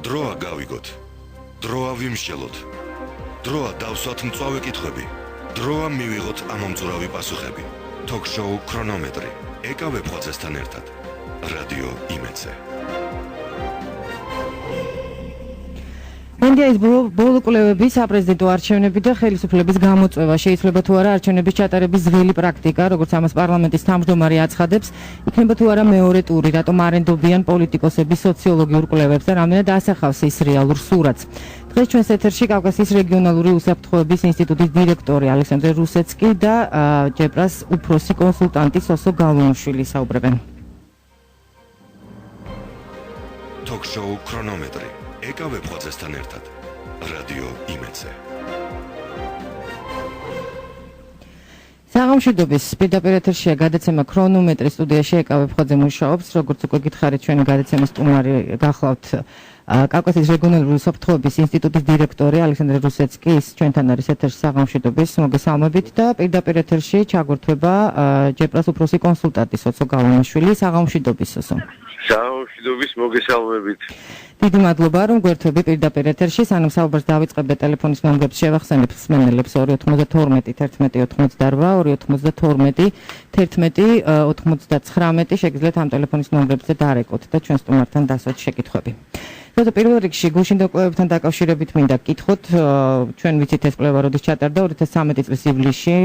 დროა გავიგოთ. დროა ვიმსჯელოთ. დროა დავსვათ მწვავე კითხვები. დროა მივიღოთ ამომწურავი პასუხები. Talk-show ქრონომეტრი. ეკავ ვებხვაძესთან ერთად. რადიო იმედზე. ინდიის ბოლო კვლევების საპრეზიდენტო არჩევნები და ხელისუფლების გამოწვევა შეიძლება თუ არა არჩევნების ჩატარების ძველი პრაქტიკა, როგორც ამას პარლამენტის თავმჯდომარე აცხადებს, იქნება თუ არა მეორე ტური, რატომ არენდობიან პოლიტიკოსების სოციოლოგიურ კვლევებს და რამდენად ასახავს ის რეალურ სურათს. დღეს ჩვენს ეთერში კავკასიის რეგიონალური უსაფრთხოების ინსტიტუტის დირექტორი ალექსანდრე რუსეცკი და ჯეპრას უფროსი კონსულტანტი სოსო გალუნიშვილი საუბრებენ. Talk-show ქრონომეტრი. ეკავ ვებხვაძესთან ერთად. რადიო იმედზე. საღამოშიდობის პირდაპირ ეთერშია გადაცემა ქრონომეტრი სტუდიაში ეკავ ვებხვაძე მუშაობს, როგორც უკვე გითხარით ჩვენი გადაცემის სტუმარი გახლავთ კავკასიის რეგიონალური უსაფრთხოების ინსტიტუტის დირექტორი ალექსანდრე რუსეცკი, ის ჩვენთან არის ეთერში საღამოშიდობის მოგესალმებით და პირდაპირ ეთერში ჩაგვერთვება ჯეპრას უფროსი კონსულტანტი სოსო გალუნიშვილი. საღამოშიდობის სოსო. საღამოშიდობის მოგესალმებით. დიდი მადლობა რომ გვერთვები პირდაპირ ეთერში. სანამ საუბარს დავიწყებ და ტელეფონის ნომრებს შევახსენებ მსმენელებს 292 1188 292 1199 შეგიძლიათ ამ ტელეფონის ნომრებზე დარეკოთ და ჩვენ სტუმართან დასვათ შეკითხვები. როცა პირველ რიგში გუშინ კვლევებთან დაკავშირებით მინდა გკითხოთ, ჩვენ ვიცით ეს კვლევა როდის ჩატარდა 2013 წლის ივლისში,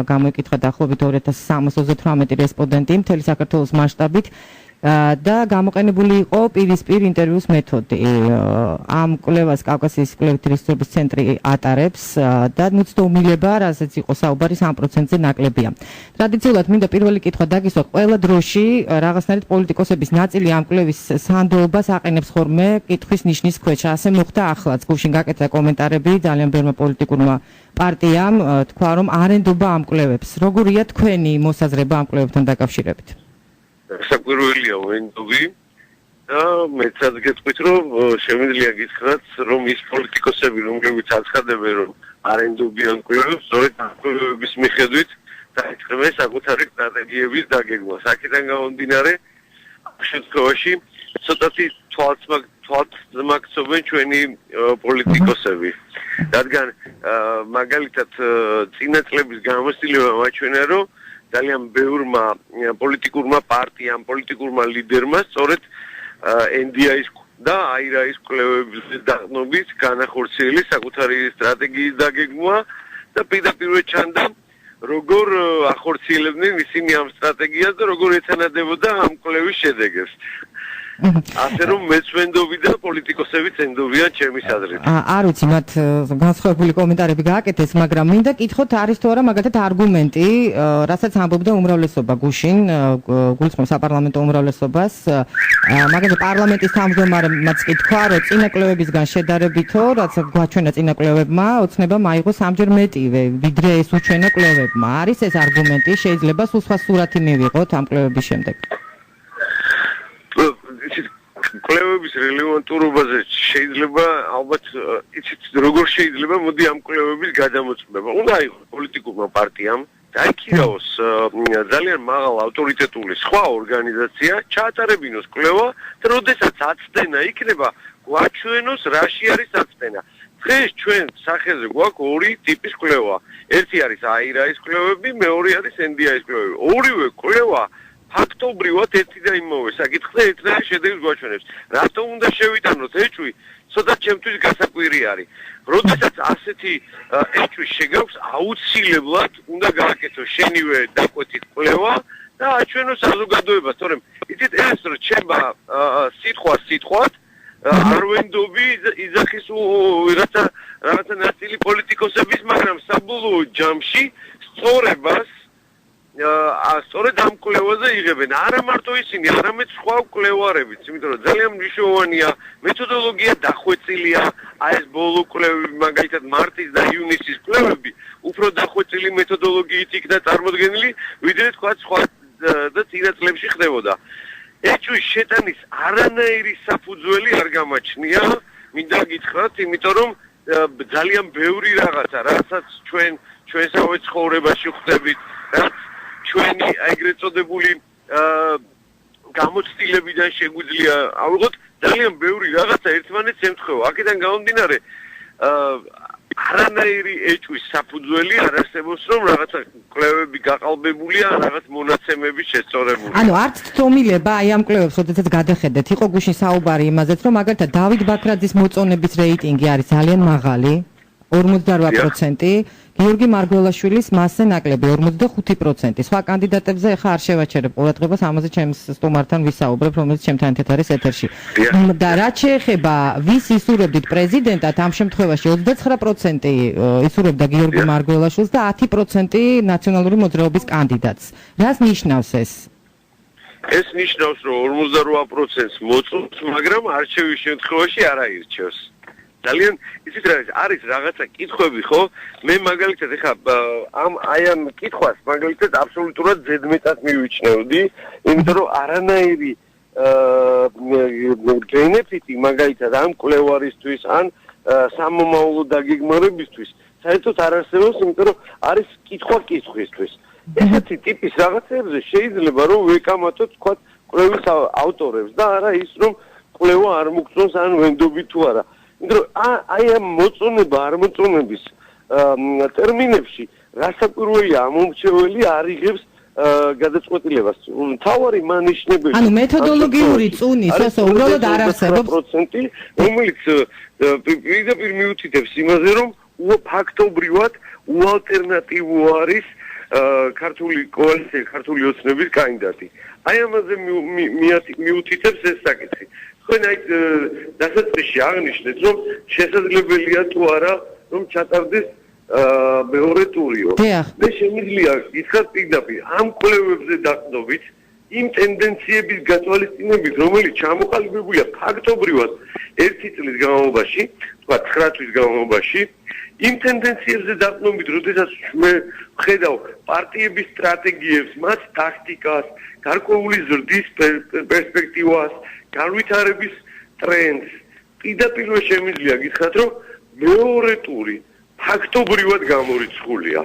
გამოიკითხა დაახლოებით 2338 რესპონდენტი მთელი საქართველოს მასშტაბით. და გამოყენებული იყო პირისპირ ინტერვიუს მეთოდი. ამ კვლევას კავკასიის კვლევითი რესურსების ცენტრი ატარებს და ნუცდომილება, რასაც იყო საუბარი 3%-ზე ნაკლებია. ტრადიციულად მინდა პირველი კითხვა დაგისვა, ყველა დროში რაღაცნაირად პოლიტიკოსების ნაწილი ამ კვლევის სანდოობას აყენებს ხოლმე კითხვის ნიშნის ქვეშ. ასე მოხდა ახლაც. გუშინ გაკეთდა კომენტარები ძალიან ბევრმა პოლიტიკურმა პარტიამ, თქვა რომ არენდობა ამ კვლევებს. როგორია თქვენი მოსაზრება ამ კვლევებთან დაკავშირებით? საკვირველია ვენდობი და მეცად გეტყვით რომ შემიძლია გითხრათ რომ ის პოლიტიკოსები რომლებიც აცხადებენ რომ არენდობიან კვლევებს სწორედ ამ კვლევების მიხედვით დაიწყებენ საკუთარი სტრატეგიების დაგეგმვა. აქედან გამომდინარე შემთხვევაში ცოტათი თვალთმაქცობენ ჩვენი პოლიტიკოსები. რადგან მაგალითად წინა წლების გამოცდილება მაჩვენა რომ ძალიან ბევრმა პოლიტიკურმა პარტიამ, პოლიტიკურმა ლიდერმა სწორედ NDI-ის და AIRA-ის კვლევების დაყნობით განახორციელეს საკუთარი სტრატეგიის დაგეგმვა და პირდაპირ ჩანდა როგორ ახორციელებდნენ ისინი ამ სტრატეგიას და როგორ ეცანადებოდა ამ კვლევის შედეგებს. ასე რომ მეც ვენდობი და პოლიტიკოსებიც ენდობიან ჩემის აზრით. არ ვიცი მათ განსხვავებული კომენტარები გააკეთეს, მაგრამ მინდა კითხოთ არის თუ არა მაგათად არგუმენტი, რასაც ამბობდა უმრავლესობა გუშინ, გულისხმობს საპარლამენტო უმრავლესობას, მაგალითად პარლამენტის თავმჯდომარემაც კი თქვა, რომ წინა კვლევებისგან შედარებითო, რაც გვაჩვენა წინა კვლევებმა, ოცნება მაიღო სამჯერ მეტივე, ვიდრე ეს უჩვენა კვლევებმა. არის ეს არგუმენტი, შეიძლება სულ სხვა სურათი მივიღოთ ამ კვლევების შემდეგ? კვლევების რელევანტურობაზე შეიძლება ალბათ იცით როგორ შეიძლება მოდი ამ კვლევების გადამოწმება. უნდა იყოს პოლიტიკურმა პარტიამ დაიქირავოს ძალიან მაღალ ავტორიტეტული სხვა ორგანიზაცია, ჩაატარებინოს კვლევა და როდესაც აცდენა იქნება, გვაჩვენოს რაში არის აცდენა. დღეს ჩვენ სახეზე გვაქვს ორი ტიპის კვლევა. ერთი არის AIRA-ის კვლევები, მეორე არის NDI-ის კვლევები. ორივე კვლევა ფაქტობრივად ერთი და იმავე საკითხზე ერთნაირ შედეგს გვაჩვენებს. რატომ უნდა შევიტანოთ ეჭვი? ცოტა ჩემთვის გასაკვირი არის. როდესაც ასეთი ეჭვი შეგაქვს, აუცილებლად უნდა გააკეთოს შენივე დაკვეთი კვლევა და აჩვენოს საზოგადოებას, თორემ იცით ეს რჩება სიტყვად არ ვენდობი იძახის რაღაცა ნაწილი პოლიტიკოსების, მაგრამ საბოლოო ჯამში სწორებას სწორედ ამ კვლევაზე იღებენ. არა მარტო ისინი, არამედ სხვა კვლევარებიც, იმიტომ რომ ძალიან მნიშვნელოვანია მეთოდოლოგია დახვეწილია. აი ეს ბოლო კვლევები, მაგალითად მარტის და ივნისის კვლევები, უფრო დახვეწილი მეთოდოლოგიით იქნა წარმოდგენილი, ვიდრე თქვა სხვა და წინა წლებში ხდებოდა. ეჭვის შეტანის არანაირი საფუძველი არ გამაჩნია, მინდა გითხრათ, იმიტომ რომ ძალიან ბევრი რაღაცა, რასაც ჩვენსავე ცხოვრებაში ხვდებით, რაც ჩვენი ეგრეთ წოდებული გამოცდილებიდან შეგვიძლია ავიღოთ, ძალიან ბევრი რაღაცა ერთმანეთს ემთხვევა. აქედან გამომდინარე არანაირი ეჭვის საფუძველი არ არსებობს, რომ რაღაცა კვლევები გაყალბებულია, რაღაც მონაცემები შესწორებული. ანუ არც თომილება აი ამ კვლევებს, როდესაც გადახედეთ, იყო გუშინ საუბარი იმაზეც, რომ მაგალითად დავით ბაქრაძის მოწონების რეიტინგი არის ძალიან მაღალი, 48%, გიორგი მარგველაშვილის მასზე ნაკლები 45%. სხვა კანდიდატებზე ახლა არ შევაჩერებ ყურადღებას, ამაზე ჩემს სტუმართან ვისაუბრებ, რომელიც ჩემთან ერთად არის ეთერში. და რაც შეეხება ვის ისურვებდით პრეზიდენტად, ამ შემთხვევაში 29% ისურვებდა გიორგი მარგველაშვილს და 10% ნაციონალური მოძრაობის კანდიდატს. რას ნიშნავს ეს? ეს ნიშნავს, რომ 48%-ს მოწონს, მაგრამ არჩევის შემთხვევაში არ აირჩევს. ძალიან იცით რა არის რაღაცა კითხვები ხო? მე მაგალითად ეხა ამ კითხვას მაგალითად აბსოლუტურად ზედმეტად მივიჩნევდი, იმიტომ რომ არანაირი ბენეფიტი მაგალითად ამ კვლევარისთვის ან სამომავლო დაგეგმარებისთვის საერთოდ არ არსებობს, იმიტომ რომ არის კითხვა კითხვისთვის. ესეთი ტიპის რაღაცებზე შეიძლება რომ ვეკამათოთ თქვა კვლევის ავტორებს და არა ის რომ კვლევა არ მოგწონს ან ვენდობი თუ არა. იმიტომ აი ამ მოწონება არ მოწონების ტერმინებში რასაკვირველია ამომრჩეველი არ იღებს გადაწყვეტილებას. თავარი მანიშნებელი. ანუ მეთოდოლოგიური წუნის ესო უბრალოდ არ არსებობს, რომელიც პირდაპირ მიუთითებს იმაზე, რომ ფაქტობრივად უალტერნატივო არის ქართული კოალიცია, ქართული ოცნების კანდიდატი. აი ამაზე მიუთითებს ეს საკითხი. თქვენ აი დასაწყისში აღნიშნეთ, რომ შესაძლებელია თუ არა, რომ ჩატარდეს მეორე ტურიო. მე შემიძლია გითხრათ პირდაპირ ამ კვლევებზე დაყრდნობით, იმ ტენდენციების გათვალისწინებით, რომელიც ჩამოყალიბებულია ფაქტობრივად 1 წლის განმავლობაში, თქვა 9 თვის განმავლობაში, იმ ტენდენციებზე დაყრდნობით, როდესაც მე ვხედავ პარტიების სტრატეგიებს, მათ ტაქტიკას, გარკვეული ზრდის პერსპექტივას, განვითარების ტრენდს, პირდაპირ შემიძლია გითხრათ, რომ მეორე ტური ფაქტობრივად გამორიცხულია.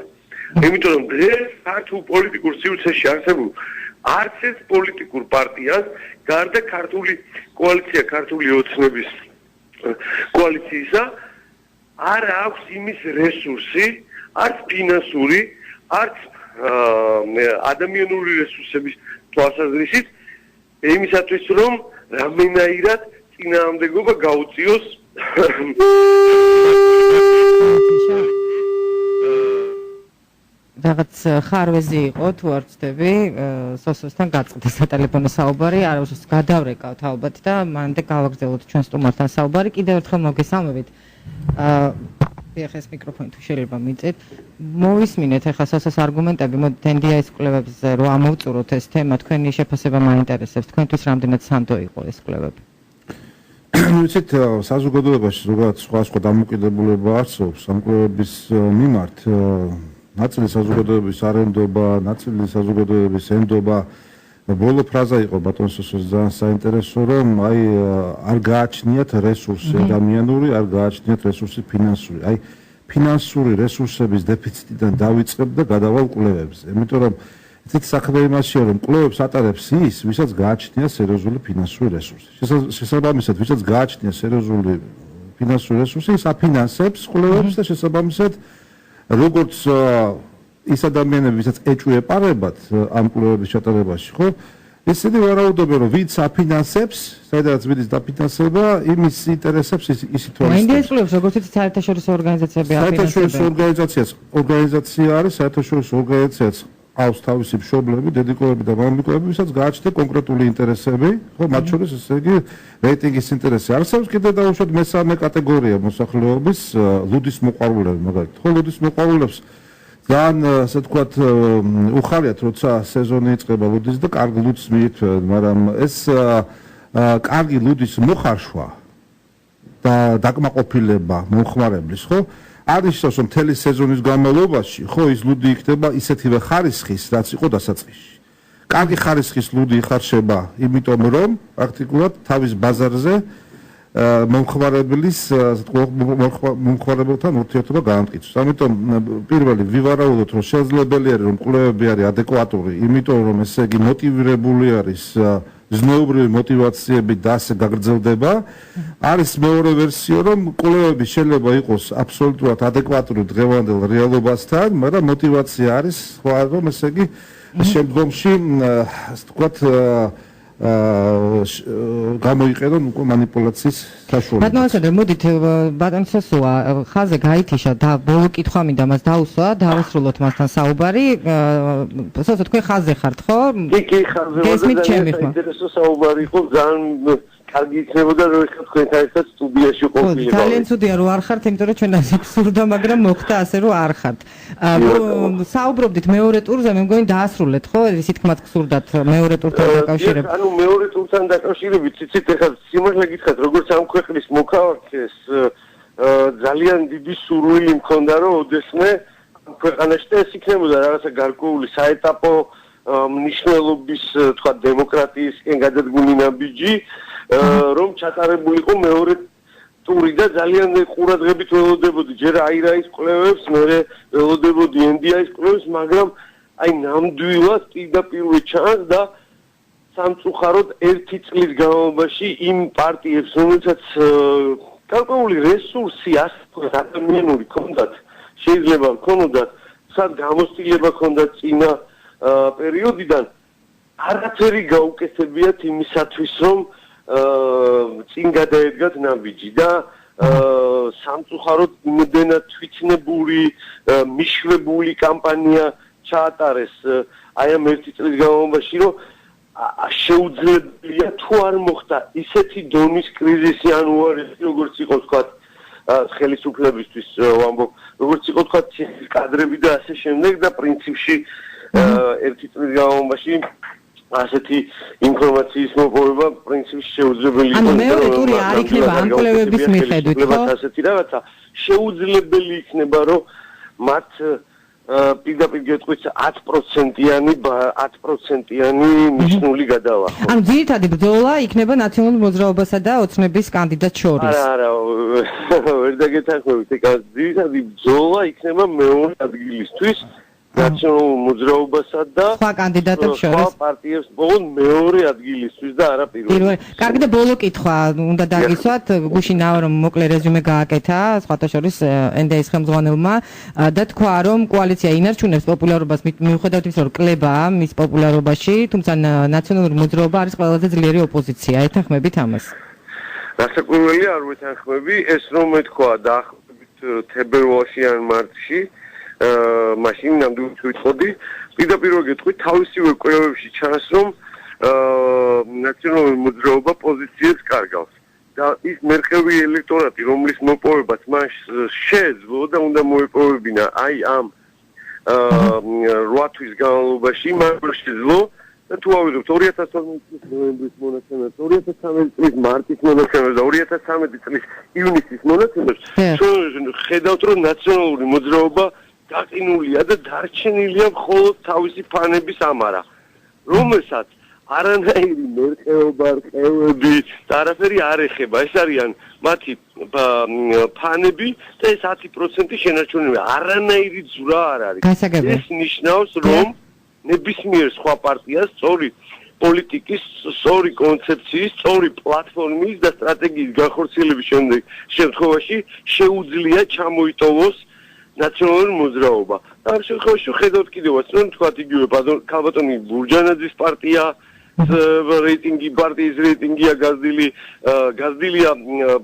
იმიტომ რომ დღეს ქართულ პოლიტიკურ სივრცეში არსებულ არც ერთ პოლიტიკურ პარტიას, გარდა ქართული კოალიცია, ქართული ოცნების კოალიციისა, არ აქვს იმის რესურსი, არც ფინანსური, არც ადამიანური რესურსების თვალსაზრისით, იმისათვის რომ რამენაირად წინააღმდეგობა გაუწიოს რაღაც ხარვეზი იყო თუ არ ვცდები, სოსოსთან გაწყდა სატელეფონო საუბარი, არავის გადავრეკავთ ალბათ და მანამდე გავაგრძელოთ ჩვენ სტუმართან საუბარი. კიდევ ერთხელ მოგესალმებით. ეხლა ეს მიკროფონი თუ შეიძლება მიწეთ. მოვისმინეთ ეხლა სოსოს არგუმენტები, მოდით NDI-ის კვლევებზე რომ ამოვწუროთ ეს თემა, თქვენი შეფასება მაინტერესებს. თქვენთვის რამდენად სანდო იყო ეს კვლევები? ვიცით, საზოგადოებაში ზოგადად სხვა დამოკიდებულება არსებობს ამ კვლევების მიმართ. ნაწილი საზოგადოების არ ენდობა, ნაწილი საზოგადოების ენდობა. ბოლო ფრაზა იყო ბატონ სოსოს ძალიან საინტერესო, რომ აი არ გააჩნიათ რესურსი ადამიანური, არ გააჩნიათ რესურსი ფინანსური. აი ფინანსური რესურსების დეფიციტიდან დავიწყებ და გადავალ კვლევებზე. იმიტომ რომ ეს საქმე იმაშია, რომ კვლევებს ატარებს ის, ვისაც გააჩნია სერიოზული ფინანსური რესურსი. შესაბამისად, ვისაც გააჩნია სერიოზული ფინანსური რესურსი, ის აფინანსებს კვლევებს და შესაბამისად როგორც ის ადამიანები, ვისაც ეჭვი ეპარებათ ამ კვლევების ჩატარებაში, ხო? ესენი ვარაუდობენ, რომ ვინც აფინანსებს, სადაც მიდის დაფინანსება, იმის ინტერესებს ისი თვალის. ინდიის კვლევებს როგორც იცით, საერთაშორისო ორგანიზაციები აფინანსებენ. საერთაშორისო ორგანიზაცია არის, საერთაშორისო ორგანიზაციაც ყავს თავისი მშობლები, დედიკოები და მამიკოები, ვისაც გააჩნია კონკრეტული ინტერესები, ხო, მათ შორის ესე იგი რეიტინგის ინტერესი. არსებობს კიდევ დაუშვათ მესამე კატეგორია მოსახლეობის, ლუდის მოყვარულები, მაგალითად. ხო, ლუდის მოყვარულებს ძალიან ასე ვთქვათ უხარიათ, როცა სეზონი იწყება ლუდის და კარგი ლუდს მიირთმევენ, მაგრამ ეს კარგი ლუდის მოხარშვა და დაკმაყოფილება მომხმარებლის, ხო? არ ნიშნავს, რომ მთელი სეზონის განმავლობაში, ხო, ის ლუდი იქნება ისეთივე ხარისხის, რაც იყო დასაწყისში. კარგი ხარისხის ლუდი იხარშება, იმიტომ რომ პრაქტიკულად თავის ბაზარზე მომხმარებელთან ურთიერთობა გაამტკიცოს. ამიტომ პირველი ვივარაუდოთ, რომ შესაძლებელი არის, რომ კვლევები არის ადეკვატური, იმიტომ რომ ესე იგი მოტივირებული არის ზნეობრივი მოტივაციები და ასე გაგრძელდება. არის მეორე ვერსია, რომ კვლევები შეიძლება იყოს აბსოლუტურად ადეკვატური დღევანდელ რეალობასთან, მაგრამ მოტივაცია არის სხვა, რომ ესე იგი შემდგომში ასე ვთქვათ გამოიყენონ უკვე манипуляციის საშუალება. ბატონო ასადე, მოდით ბატონო სესოა ხაზზე გაითიშა და ბოლო კითხვა მინდა მას დაუსვა, დავასრულოთ მასთან საუბარი. სესო თქვენ ხაზზე ხართ, ხო? კი, ხაზზე ვარ და საინტერესო საუბარი იყო, ძალიან კარგი იქნებოდა რომ ეხლა თქვენთან ერთად სტუდიაში ყოფილიყავით. ძალიან ცუდია რომ არ ხართ, იმიტომ რომ ჩვენ ასე გსურდა, მაგრამ მოხდა ასე რომ არ ხართ. საუბრობდით მეორე ტურზე, მე მგონი დაასრულეთ, ხო? ისი თქმაც გსურდათ მეორე ტურთან დაკავშირებით. ანუ მეორე ტურთან დაკავშირებით, იცით ეხლა სიმართლე გითხრათ, როგორც ამ ქვეყნის მოქალაქეს ძალიან დიდი სურვილი მქონდა რომ ოდესმე ქვეყანაში ეს იქნებოდა რაღაცა გარკვეული საეტაპო მნიშვნელობის თქვა დემოკრატიისკენ გადადგმული ნაბიჯი რომ ჩატარებულიყო მეორე ტური და ძალიან ყურადღებით ველოდებოდი ჯერ აირაის კვლევებს, მერე ველოდებოდი NDI-ის კვლევებს, მაგრამ აი ნამდვილად პირდაპირ ჩანს და სამწუხაროდ ერთი წლის განმავლობაში იმ პარტიებს, რომელთაც გარკვეული რესურსი ადამიანური ჰქონდათ, შეიძლება ჰქონოდათ, სად გამოცდილება ჰქონდათ წინა პერიოდიდან, არაფერი გაუკეთებიათ იმისათვის, რომ წინ გადაედგათ ნაბიჯი და სამწუხაროდ იმდენად თვითნებური, მიშვებული კამპანია ჩაატარეს აი ამ ერთი წლის განმავლობაში, რომ შეუძლებელია თუ არ მოხდა ისეთი დონის კრიზისი ან უარესი, როგორც იყო თქვა ხელისუფლებისთვის ვამბობ, როგორც იყო თქვა კადრები და ასე შემდეგ და პრინციპში ერთი წლის განმავლობაში ასეთი ინფორმაციის მოპოვება პრინციპში შეუძლებელი იყო. ანუ მეორე ტური არ იქნება ამ კვლევების მიხედვით, ხო? ასეთი რაღაცა შეუძლებელი იქნება, რომ მათ პირდაპირ გეტყვით 10%-იანი ნიშნული გადავა. ანუ ძირითადი ბრძოლა იქნება ნაციონალურ მოძრაობასა და ოცნების კანდიდატ შორის. არა, ვერ დაგეთანხმებით, ეკა ძირითადი ბრძოლა იქნება მეორე ადგილისთვის. ნაციონალურ მოძრაობასა და სხვა კანდიდატებს შორის. სხვა პარტიებს ბოლოს მეორე ადგილისთვის და არა პირველი. კარგი და ბოლო კითხვა უნდა დაგისვათ, გუშინაა რომ მოკლე რეზიუმე გააკეთა, სხვათა შორის NDI-ის ხელმძღვანელმა და თქვა რომ კოალიცია ინარჩუნებს პოპულარობას მიუხედავად იმისა, რომ კლება მის პოპულარობაში, თუმცა ნაციონალური მოძრაობა არის ყველაზე ძლიერი ოპოზიცია. ეთანხმებით ამას? რასაკვირველია, არ ვეთანხმები, ეს რომ ეთქვა დაახლოებით თებერვალში ან მარტში მაშინ ნამდვილად ვიტყოდი, პირდაპირ გეტყვით, თავისივე კვლევებში ჩანს, რომ ნაციონალური მოძრაობა პოზიციებს კარგავს და ის მერყევი ელექტორატი, რომლის მოპოვებაც მას შეეძლო და უნდა მოეპოვებინა აი ამ 8 თვის განმავლობაში, მაგრამ შეეძლო და თუ ავიღებთ 2012 წლის ნოემბრის მონაცემებს, 2013 წლის მარტის მონაცემებს და 2013 წლის ივნისის მონაცემებს, ხედავთ, რომ ნაციონალური მოძრაობა გაყინულია და დარჩენილია მხოლოდ თავისი ფანების ამარა, რომელსაც არანაირი მერყეობა, რყევები და არაფერი არ ეხება. ეს არიან მათი ფანები და ეს 10% შენარჩუნებია. არანაირი ძვრა არ არის. ეს ნიშნავს, რომ ნებისმიერ სხვა პარტიას სწორი პოლიტიკის, სწორი კონცეფციის, სწორი პლატფორმის და სტრატეგიის განხორციელების შემთხვევაში შეუძლია ჩამოიტოვოს ნაციონალური მოძრაობა. ამ შემთხვევაში ხედავთ კიდევაც, რომ თქვა იგივე ქალბატონი ბურჯანაძის პარტია რეიტინგი, პარტიის რეიტინგია გაზრდილია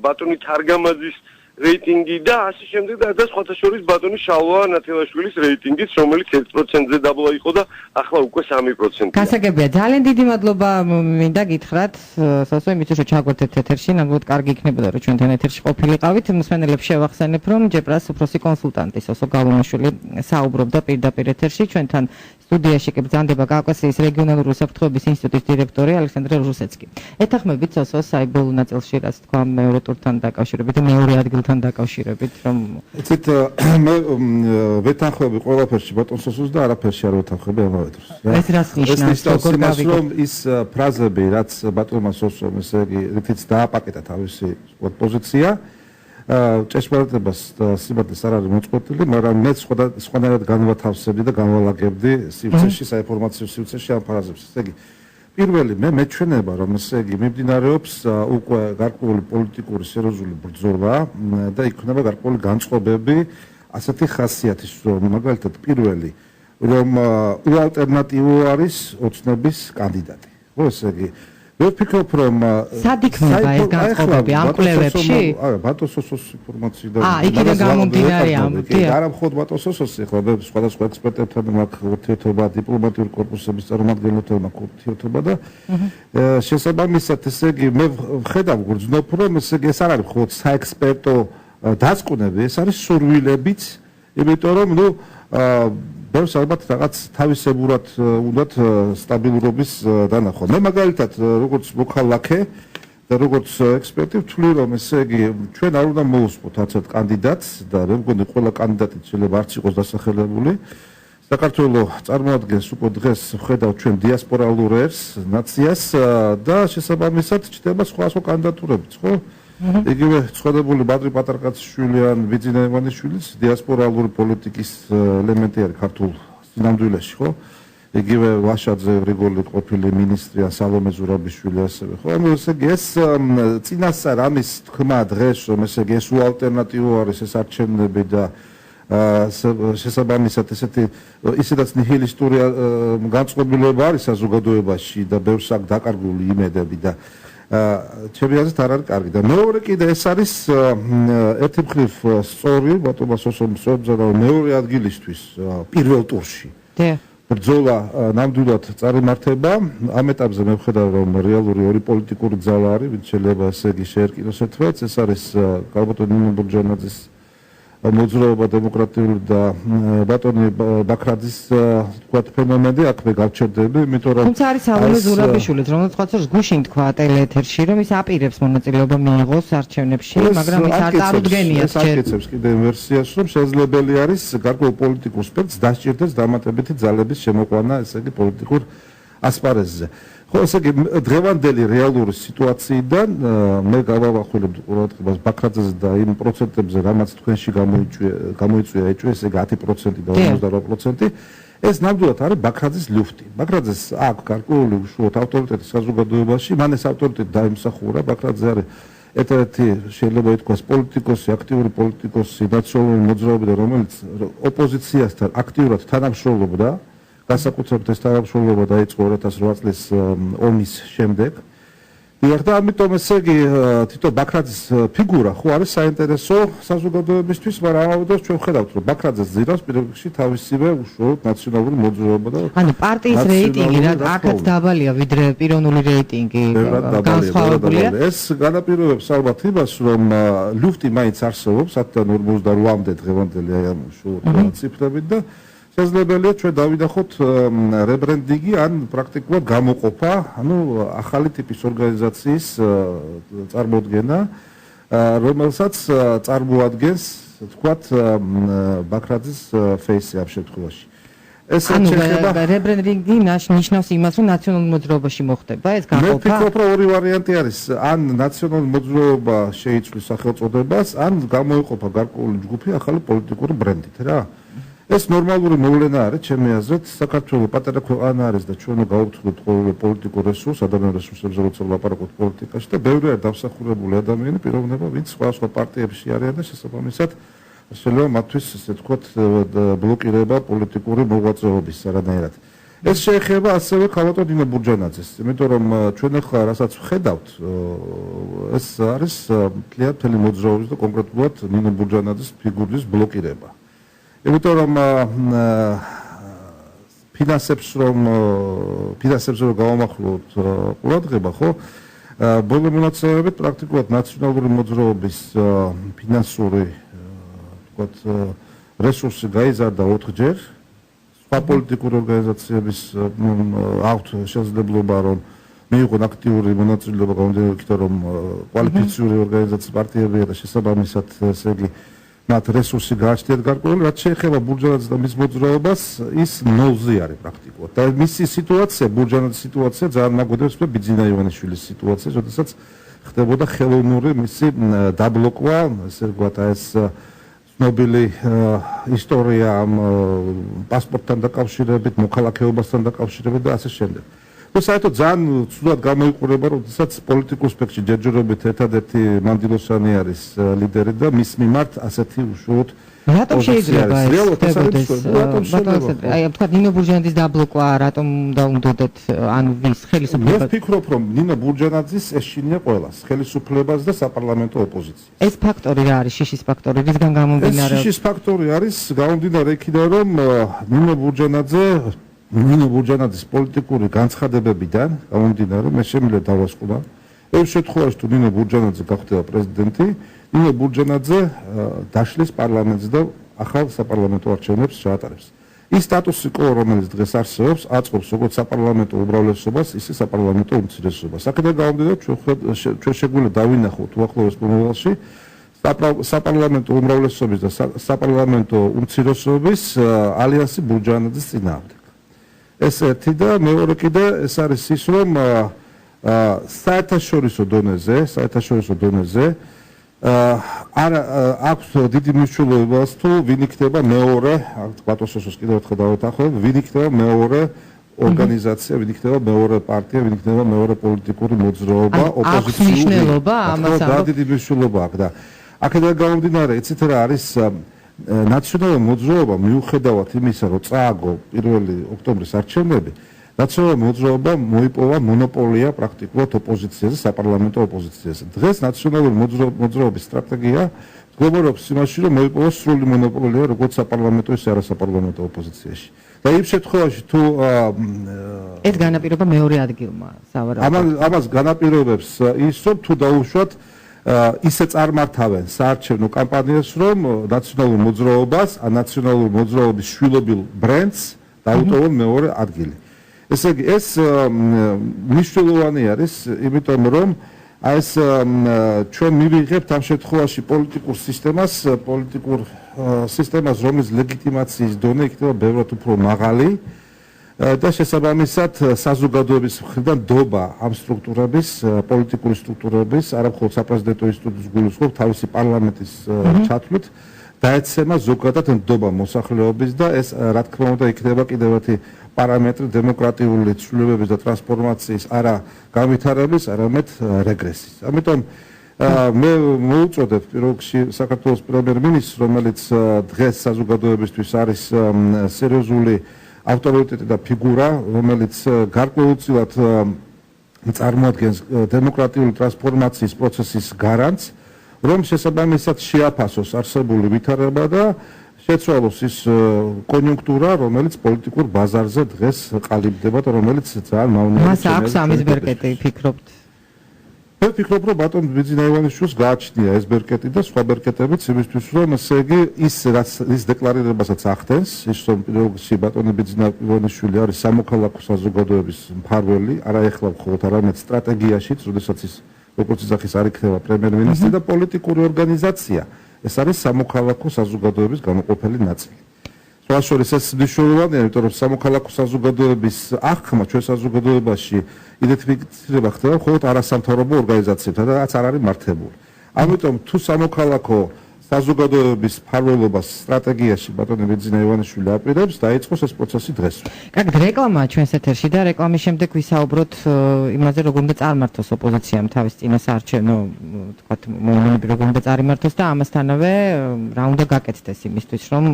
ბატონი თარგამაძის რეიტინგი და ასე შემდეგ და სხვათა შორის ბატონი შალვა ნათელაშვილის რეიტინგიც, რომელიც 1%-ზე დაბლა იყო და ახლა უკვე 3%. გასაგებია, ძალიან დიდი მადლობა მინდა გითხრათ, სასო იმისთვის რომ ჩაგვერთეთ ეთერში, ნამდვილად კარგი იქნებოდა რომ ჩვენთან ეთერში ყოფილიყავით. მსმენელებს შევახსენებ, რომ ჯებრას უფროსი კონსულტანტი სასო გალომაშვილი საუბრობდა პირდაპირ ეთერში ჩვენთან სტუდიაში კი ბრძანდება კავკასიის რეგიონალური უსაფრთხოების ინსტიტუტის დირექტორი ალექსანდრე რუსეცკი. ეთანხმებით სასოს აი ბოლო ნაწილში რაც თქვა მეორე ტურთან დაკავშირებით და მეორე ადგილთან დაკავშირებით, რომ იცით მე ვეთანხმები ყველაფერში ბატონ სოსოს და არაფერში არ ვეთანხმები ამავე დროს. ეს რას ნიშნავს, რომ ის ფრაზები, რაც ბატონმა სოსომ ესე იგი რითიც დააპაკეტა თავისი პოზიცია, ჭეშმარიტებას და სიმართლეს არ არის მოწყვეტილი, მაგრამ მე სხვანაირად განვათავსებდი და განვალაგებდი სივრცეში, საინფორმაციო სივრცეში ამ ფრაზებს. ესე იგი პირველი მე მეჩვენება რომ ესე იგი მიმდინარეობს უკვე გარკვეული პოლიტიკური სერიოზული ბრძოლა და იქნება გარკვეული განწყობები ასეთი ხასიათის რომ მაგალითად პირველი რომ უალტერნატივო არის ოცნების კანდიდატი ხო ესე იგი მე ვფიქრობ რომ სად იქნება ეს განწყობები ამ კვლევებში? ბატონ სოსოს ინფორმაცია და იქიდან გამომდინარე არა მხოლოდ ბატონ სოსოსი ხო მე სხვადასხვა ექსპერტებთან მაქვს ურთიერთობა დიპლომატიური კორპუსების წარმომადგენლებთან მაქვს ურთიერთობა და შესაბამისად ესე იგი მე ვხედავ გრძნობ რომ ესე იგი ეს არ არის მხოლოდ საექსპერტო დასკვნები ეს არის სურვილებიც იმიტომ რომ ნუ ბევრს ალბათ რაღაც თავისებურად უნდათ სტაბილურობის დანახვა. მე მაგალითად როგორც მოქალაქე და როგორც ექსპერტი ვთვლი რომ ესე იგი ჩვენ არ უნდა მოვუსწროთ არცერთ კანდიდატს და მე მგონი ყველა კანდიდატი შეიძლება არც იყოს დასახელებული. საქართველოს წარმოადგენს უკვე დღეს ვხედავთ ჩვენ დიასპორალურებს ნაციას და შესაბამისად ჩნდება სხვა კანდიდატურებიც ხო? იგივე ცხოვრებული ბადრი პატარკაცშვილი ან ბიძინა ივანიშვილიც დიასპორალური პოლიტიკის ელემენტი არის ქართულ სინამდვილეში ხო? იგივე ვაშაძე რიგოლი ყოფილი მინისტრი ან სალომე ზურაბიშვილი ასევე ხო? ანუ ესე იგი ეს წინასწარ ამის თქმა დღეს რომ ესე იგი ეს უალტერნატივო არის ეს არჩევნები და შესაბამისად ესეთი ისედაც ნიჰილისტური განწყობილება არის საზოგადოებაში და ბევრს აქვს დაკარგული იმედები და ჩემი აზრით არ არის კარგი და მეორე კიდე ეს არის ერთი მხრივ სწორი ბატონმა სოსომ სწორბზადა მეორე ადგილისთვის პირველ ტურში ბრძოლა ნამდვილად წარიმართება ამ ეტაპზე მე ვხედავ რომ რეალური ორი პოლიტიკური ძალა არის ვინც შეიძლება ესე იგი შეერკინოს ერთმანეთს ეს არის ალბათ ნინო ბურჯანაძის მოძრაობა დემოკრატიული და ბატონი ბაქრაძის თქვათ ფენომენი აქ მე გავჩერდები იმიტომ რომ თუმცა არის სალომე ზურაბიშვილიც რომელიც ყოველთვის გუშინ თქვა ტელეეთერში რომ ის აპირებს მონაწილეობა მიიღოს არჩევნებში მაგრამ ის არ წარუდგენია ეს აკეთებს კიდე ვერსიას რომ შესაძლებელი არის გარკვეულ პოლიტიკურ სპექტრს დასჭირდეს დამატებითი ძალების შემოყვანა ესე იგი პოლიტიკურ ასპარეზზე ხო ესე იგი დღევანდელი რეალური სიტუაციიდან მე გავავახვილებ ყურადღებას ბაქრაძეზე და იმ პროცენტებზე რამაც თქვენში გამოიწვია ეჭვი ესე იგი 10% და 58% ეს ნამდვილად არის ბაქრაძის ლუფტი ბაქრაძეს აქვს გარკვეული უშუალოდ ავტორიტეტი საზოგადოებაში მან ეს ავტორიტეტი დაიმსახურა ბაქრაძე არის ერთ-ერთი შეიძლება ითქვას პოლიტიკოსი აქტიური პოლიტიკოსი ნაციონალური მოძრაობიდან რომელიც ოპოზიციასთან აქტიურად თანამშრომლობდა განსაკუთრებით ეს თანამშრომლობა დაიწყო 2008 წლის ომის შემდეგ. და ამიტომ ესე იგი თითო ბაქრაძის ფიგურა ხო არის საინტერესო საზოგადოებისთვის, მაგრამ ამავდროულად ჩვენ ვხედავთ რომ ბაქრაძეს ძირავს პირველ რიგში თავისივე უშუალოდ ნაციონალური მოძრაობა და ანუ პარტიის რეიტინგი რა აქაც დაბალია ვიდრე პიროვნული რეიტინგი განსხვავებულია. ეს განაპირობებს ალბათ იმას რომ ლუფტი მაინც არსებობს 10-48-მდე დღევანდელი აი ამ უშუალოდ ციფრებით და შესაძლებელია ჩვენ დავინახოთ რებრენდინგი ან პრაქტიკულად გამოყოფა, ანუ ახალი ტიპის ორგანიზაციის წარმოდგენა, რომელსაც წარმოადგენს, თქვათ, ბაქრაძის ფეისი ამ შემთხვევაში. ეს შეეხება რებრენდინგი ნიშნავს იმას, რომ ნაციონალურ მოძრაობაში მოხდება ეს გამოყოფა. მე ვფიქრობ, რომ ორი ვარიანტი არის, ან ნაციონალური მოძრაობა შეიცვლის სახელწოდებას, ან გამოიყოფა გარკვეული ჯგუფი ახალი პოლიტიკური ბრენდით რა. ეს ნორმალური მოვლენა არის ჩემი აზრით საქართველოს პატარა ქვეყანა არის და ჩვენ გავუთხოთ ყოველ პოლიტიკურ რესურსს ადამიანურ რესურსებზე როცა ვლაპარაკობთ პოლიტიკაში და ბევრი არის დამსახურებული ადამიანი პიროვნება ვინც სხვა პარტიებში არიან და შესაბამისად შეიძლება მათთვის ესე ვთქვათ ბლოკირება პოლიტიკური მოღვაწეობის არანაირად ეს შეეხება ასევე ქალბატონ ნინო ბურჯანაძეს იმიტომ რომ ჩვენ ახლა რასაც ვხედავთ ეს არის მთელი მოძრაობის და კონკრეტულად ნინო ბურჯანაძის ფიგურის ბლოკირება იმიტომ რომ ფინანსებს რომ გავამახვილოთ ყურადღება ხო ბოლო მონაცემებით პრაქტიკულად ნაციონალური მოძრაობის ფინანსური ვთქვათ რესურსი გაიზარდა 4-ჯერ სხვა პოლიტიკური ორგანიზაციების აქვთ შესაძლებლობა რომ მიიღონ აქტიური მონაწილეობა გამომდინარე იქიდან რომ კვალიფიციური ორგანიზაციის პარტიებია და შესაბამისად ესე იგი მათ რესურსი გააჩნიათ გარკვეული, რაც შეეხება ბურჯანაძეს და მის მოძრაობას, ის ნოლზე არის პრაქტიკულად. და მისი სიტუაცია, ბურჯანაძის სიტუაცია ძალიან მაგოდებს ბიძინა ივანიშვილის სიტუაციას, როდესაც ხდებოდა ხელოვნური მისი დაბლოკვა, ესე ვთქვათ, ეს ცნობილი ისტორია ამ პასპორტთან დაკავშირებით, მოქალაქეობასთან დაკავშირებით და ასე შემდეგ. საერთოდ ძალიან ცუდად გამოიყურება, როდესაც პოლიტიკურ სპექტრში ჯერჯერობით ერთადერთი მანდილოსანი არის ლიდერი და მის მიმართ ასეთი უშუალოდ რატომ შეიძლება აი თქვა ნინო ბურჯანაძის დაბლოკვა რატომ უნდა უნდათ ანუ ვის ხელისუფლებას მე ვფიქრობ რომ ნინო ბურჯანაძის ეშინია ყველას ხელისუფლებას და საპარლამენტო ოპოზიციას ეს ფაქტორი რა არის შიშის ფაქტორი რისგან გამომდინარე შიშის ფაქტორი არის გამომდინარე იქიდან რომ ნინო ბურჯანაძის პოლიტიკური განცხადებებიდან გამომდინარე მე შემიძლია დავასკვნო ეს შემთხვევაში თუ ნინო ბურჯანაძე გახდება პრეზიდენტი ნინო ბურჯანაძე დაშლის პარლამენტს და ახალ საპარლამენტო არჩევნებს ჩაატარებს. ის სტატუსი quo, რომელიც დღეს არსებობს, აწყობს როგორც საპარლამენტო უმრავლესობას, ისე საპარლამენტო უმცირესობას. აქედან გამომდინარე, ჩვენ შეგვიძლია დავინახოთ უახლოეს მომავალში საპარლამენტო უმრავლესობის და საპარლამენტო უმცირესობის ალიანსი ბურჯანაძის წინააღმდეგ. ეს ერთი და მეორე კიდე ეს არის ის, რომ საერთაშორისო დონეზე არა აქვს დიდი მნიშვნელობა თუ ვინ იქნება მეორე ბატონსოს კიდევ ერთხელ დავეთანხმებ ვინ იქნება მეორე ორგანიზაცია ვინ იქნება მეორე პარტია ვინ იქნება მეორე პოლიტიკური მოძრაობა ოპოზიციური მნიშვნელობა ამას და დიდი მნიშვნელობა აქვს და აქედან გამომდინარე იცით რა არის ნაციონალური მოძრაობა მიუხედავად იმისა რომ წააგო 1 ოქტომბრის არჩევნები ნაციონალური მოძრაობა მოიპოვა მონოპოლია პრაქტიკულად ოპოზიციაზე, საპარლამენტო ოპოზიციაზე. დღეს ნაციონალური მოძრაობის სტრატეგია მდგომარეობს იმაში, რომ მოიპოვა სრული მონოპოლია როგორც საპარლამენტო, ისე არასაპარლამენტო ოპოზიციაში. და იმ შემთხვევაში თუ ეს განაპირობა მეორე ადგილმა, სავარაუდოდ. ამას განაპირობებს ის, რომ თუ დაუშვათ ისე წარმართავენ საარჩევნო კამპანიას, რომ ნაციონალურ მოძრაობას, ნაციონალური მოძრაობის შვილობილ ბრენდს დაუტოვონ მეორე ადგილი. ესე იგი ეს მნიშვნელოვანი არის, იმიტომ რომ ეს ჩვენ მივიღებთ ამ შემთხვევაში პოლიტიკურ სისტემას, რომლის ლეგიტიმაციის დონე იქნება ბევრად უფრო მაღალი და შესაბამისად საზოგადოების მხრიდან დობა ამ სტრუქტურების, პოლიტიკური სტრუქტურების, არა მხოლოდ საპრეზიდენტო ინსტიტუტის გულისხმობ თავისი პარლამენტის ჩათვლით დაეცემა ზოგადად ნდობა მოსახლეობის და ეს რა თქმა უნდა იქნება კიდევ ერთი პარამეტრი დემოკრატიული ცვლილებების და ტრანსფორმაციის არა განვითარების, არამედ რეგრესის. ამიტომ მე მოუწოდებ პირველ რიგში საქართველოს პრემიერ-მინისტრს, რომელიც დღეს საზოგადოებისთვის არის სერიოზული ავტორიტეტი და ფიგურა, რომელიც გარკვეულწილად წარმოადგენს დემოკრატიული ტრანსფორმაციის პროცესის გარანტს, რომ შესაბამისად შეაფასოს არსებული ვითარება და შეცვალოს ის კონიუნქტურა, რომელიც პოლიტიკურ ბაზარზე დღეს ყალიბდება და რომელიც ძალიან მავნეა. მას აქვს ამის ბერკეტი, ფიქრობთ? მე ვფიქრობ, რომ ბატონ ბიძინა ივანიშვილს გააჩნია ეს ბერკეტი და სხვა ბერკეტებიც იმისთვის, რომ ესე იგი ის დეკლარირებასაც ახდენს, ის რომ პირველ რიგში ბატონი ბიძინა ივანიშვილი არის სამოქალაქო საზოგადოების მფარველი, არა ეხლა მხოლოდ, არამედ სტრატეგიაშიც, როდესაც ის როგორც იძახის არ იქნება პრემიერ-მინისტრი და პოლიტიკური ორგანიზაცია. ეს არის სამოქალაქო საზოგადოების განუყოფელი ნაწილი. სხვა შორის ეს მნიშვნელოვანია, იმიტომ რომ სამოქალაქო საზოგადოების აღქმა ჩვენ საზოგადოებაში იდენტიფიცირება ხდება მხოლოდ არასამთავრობო ორგანიზაციებთან და რაც არ არის მართებული. ამიტომ თუ სამოქალაქო საზოგადოების მფარველობას სტრატეგიაში ბატონი ბიძინა ივანიშვილი აპირებს, დაიწყოს ეს პროცესი დღეს. კარგი, რეკლამაა ჩვენს ეთერში და რეკლამის შემდეგ ვისაუბროთ იმაზე, როგორ უნდა წარმართოს ოპოზიციამ თავის წინასაარჩევნო, თქვათ, მომენტები როგორ უნდა წარიმართოს და ამასთანავე რა უნდა გაკეთდეს იმისთვის, რომ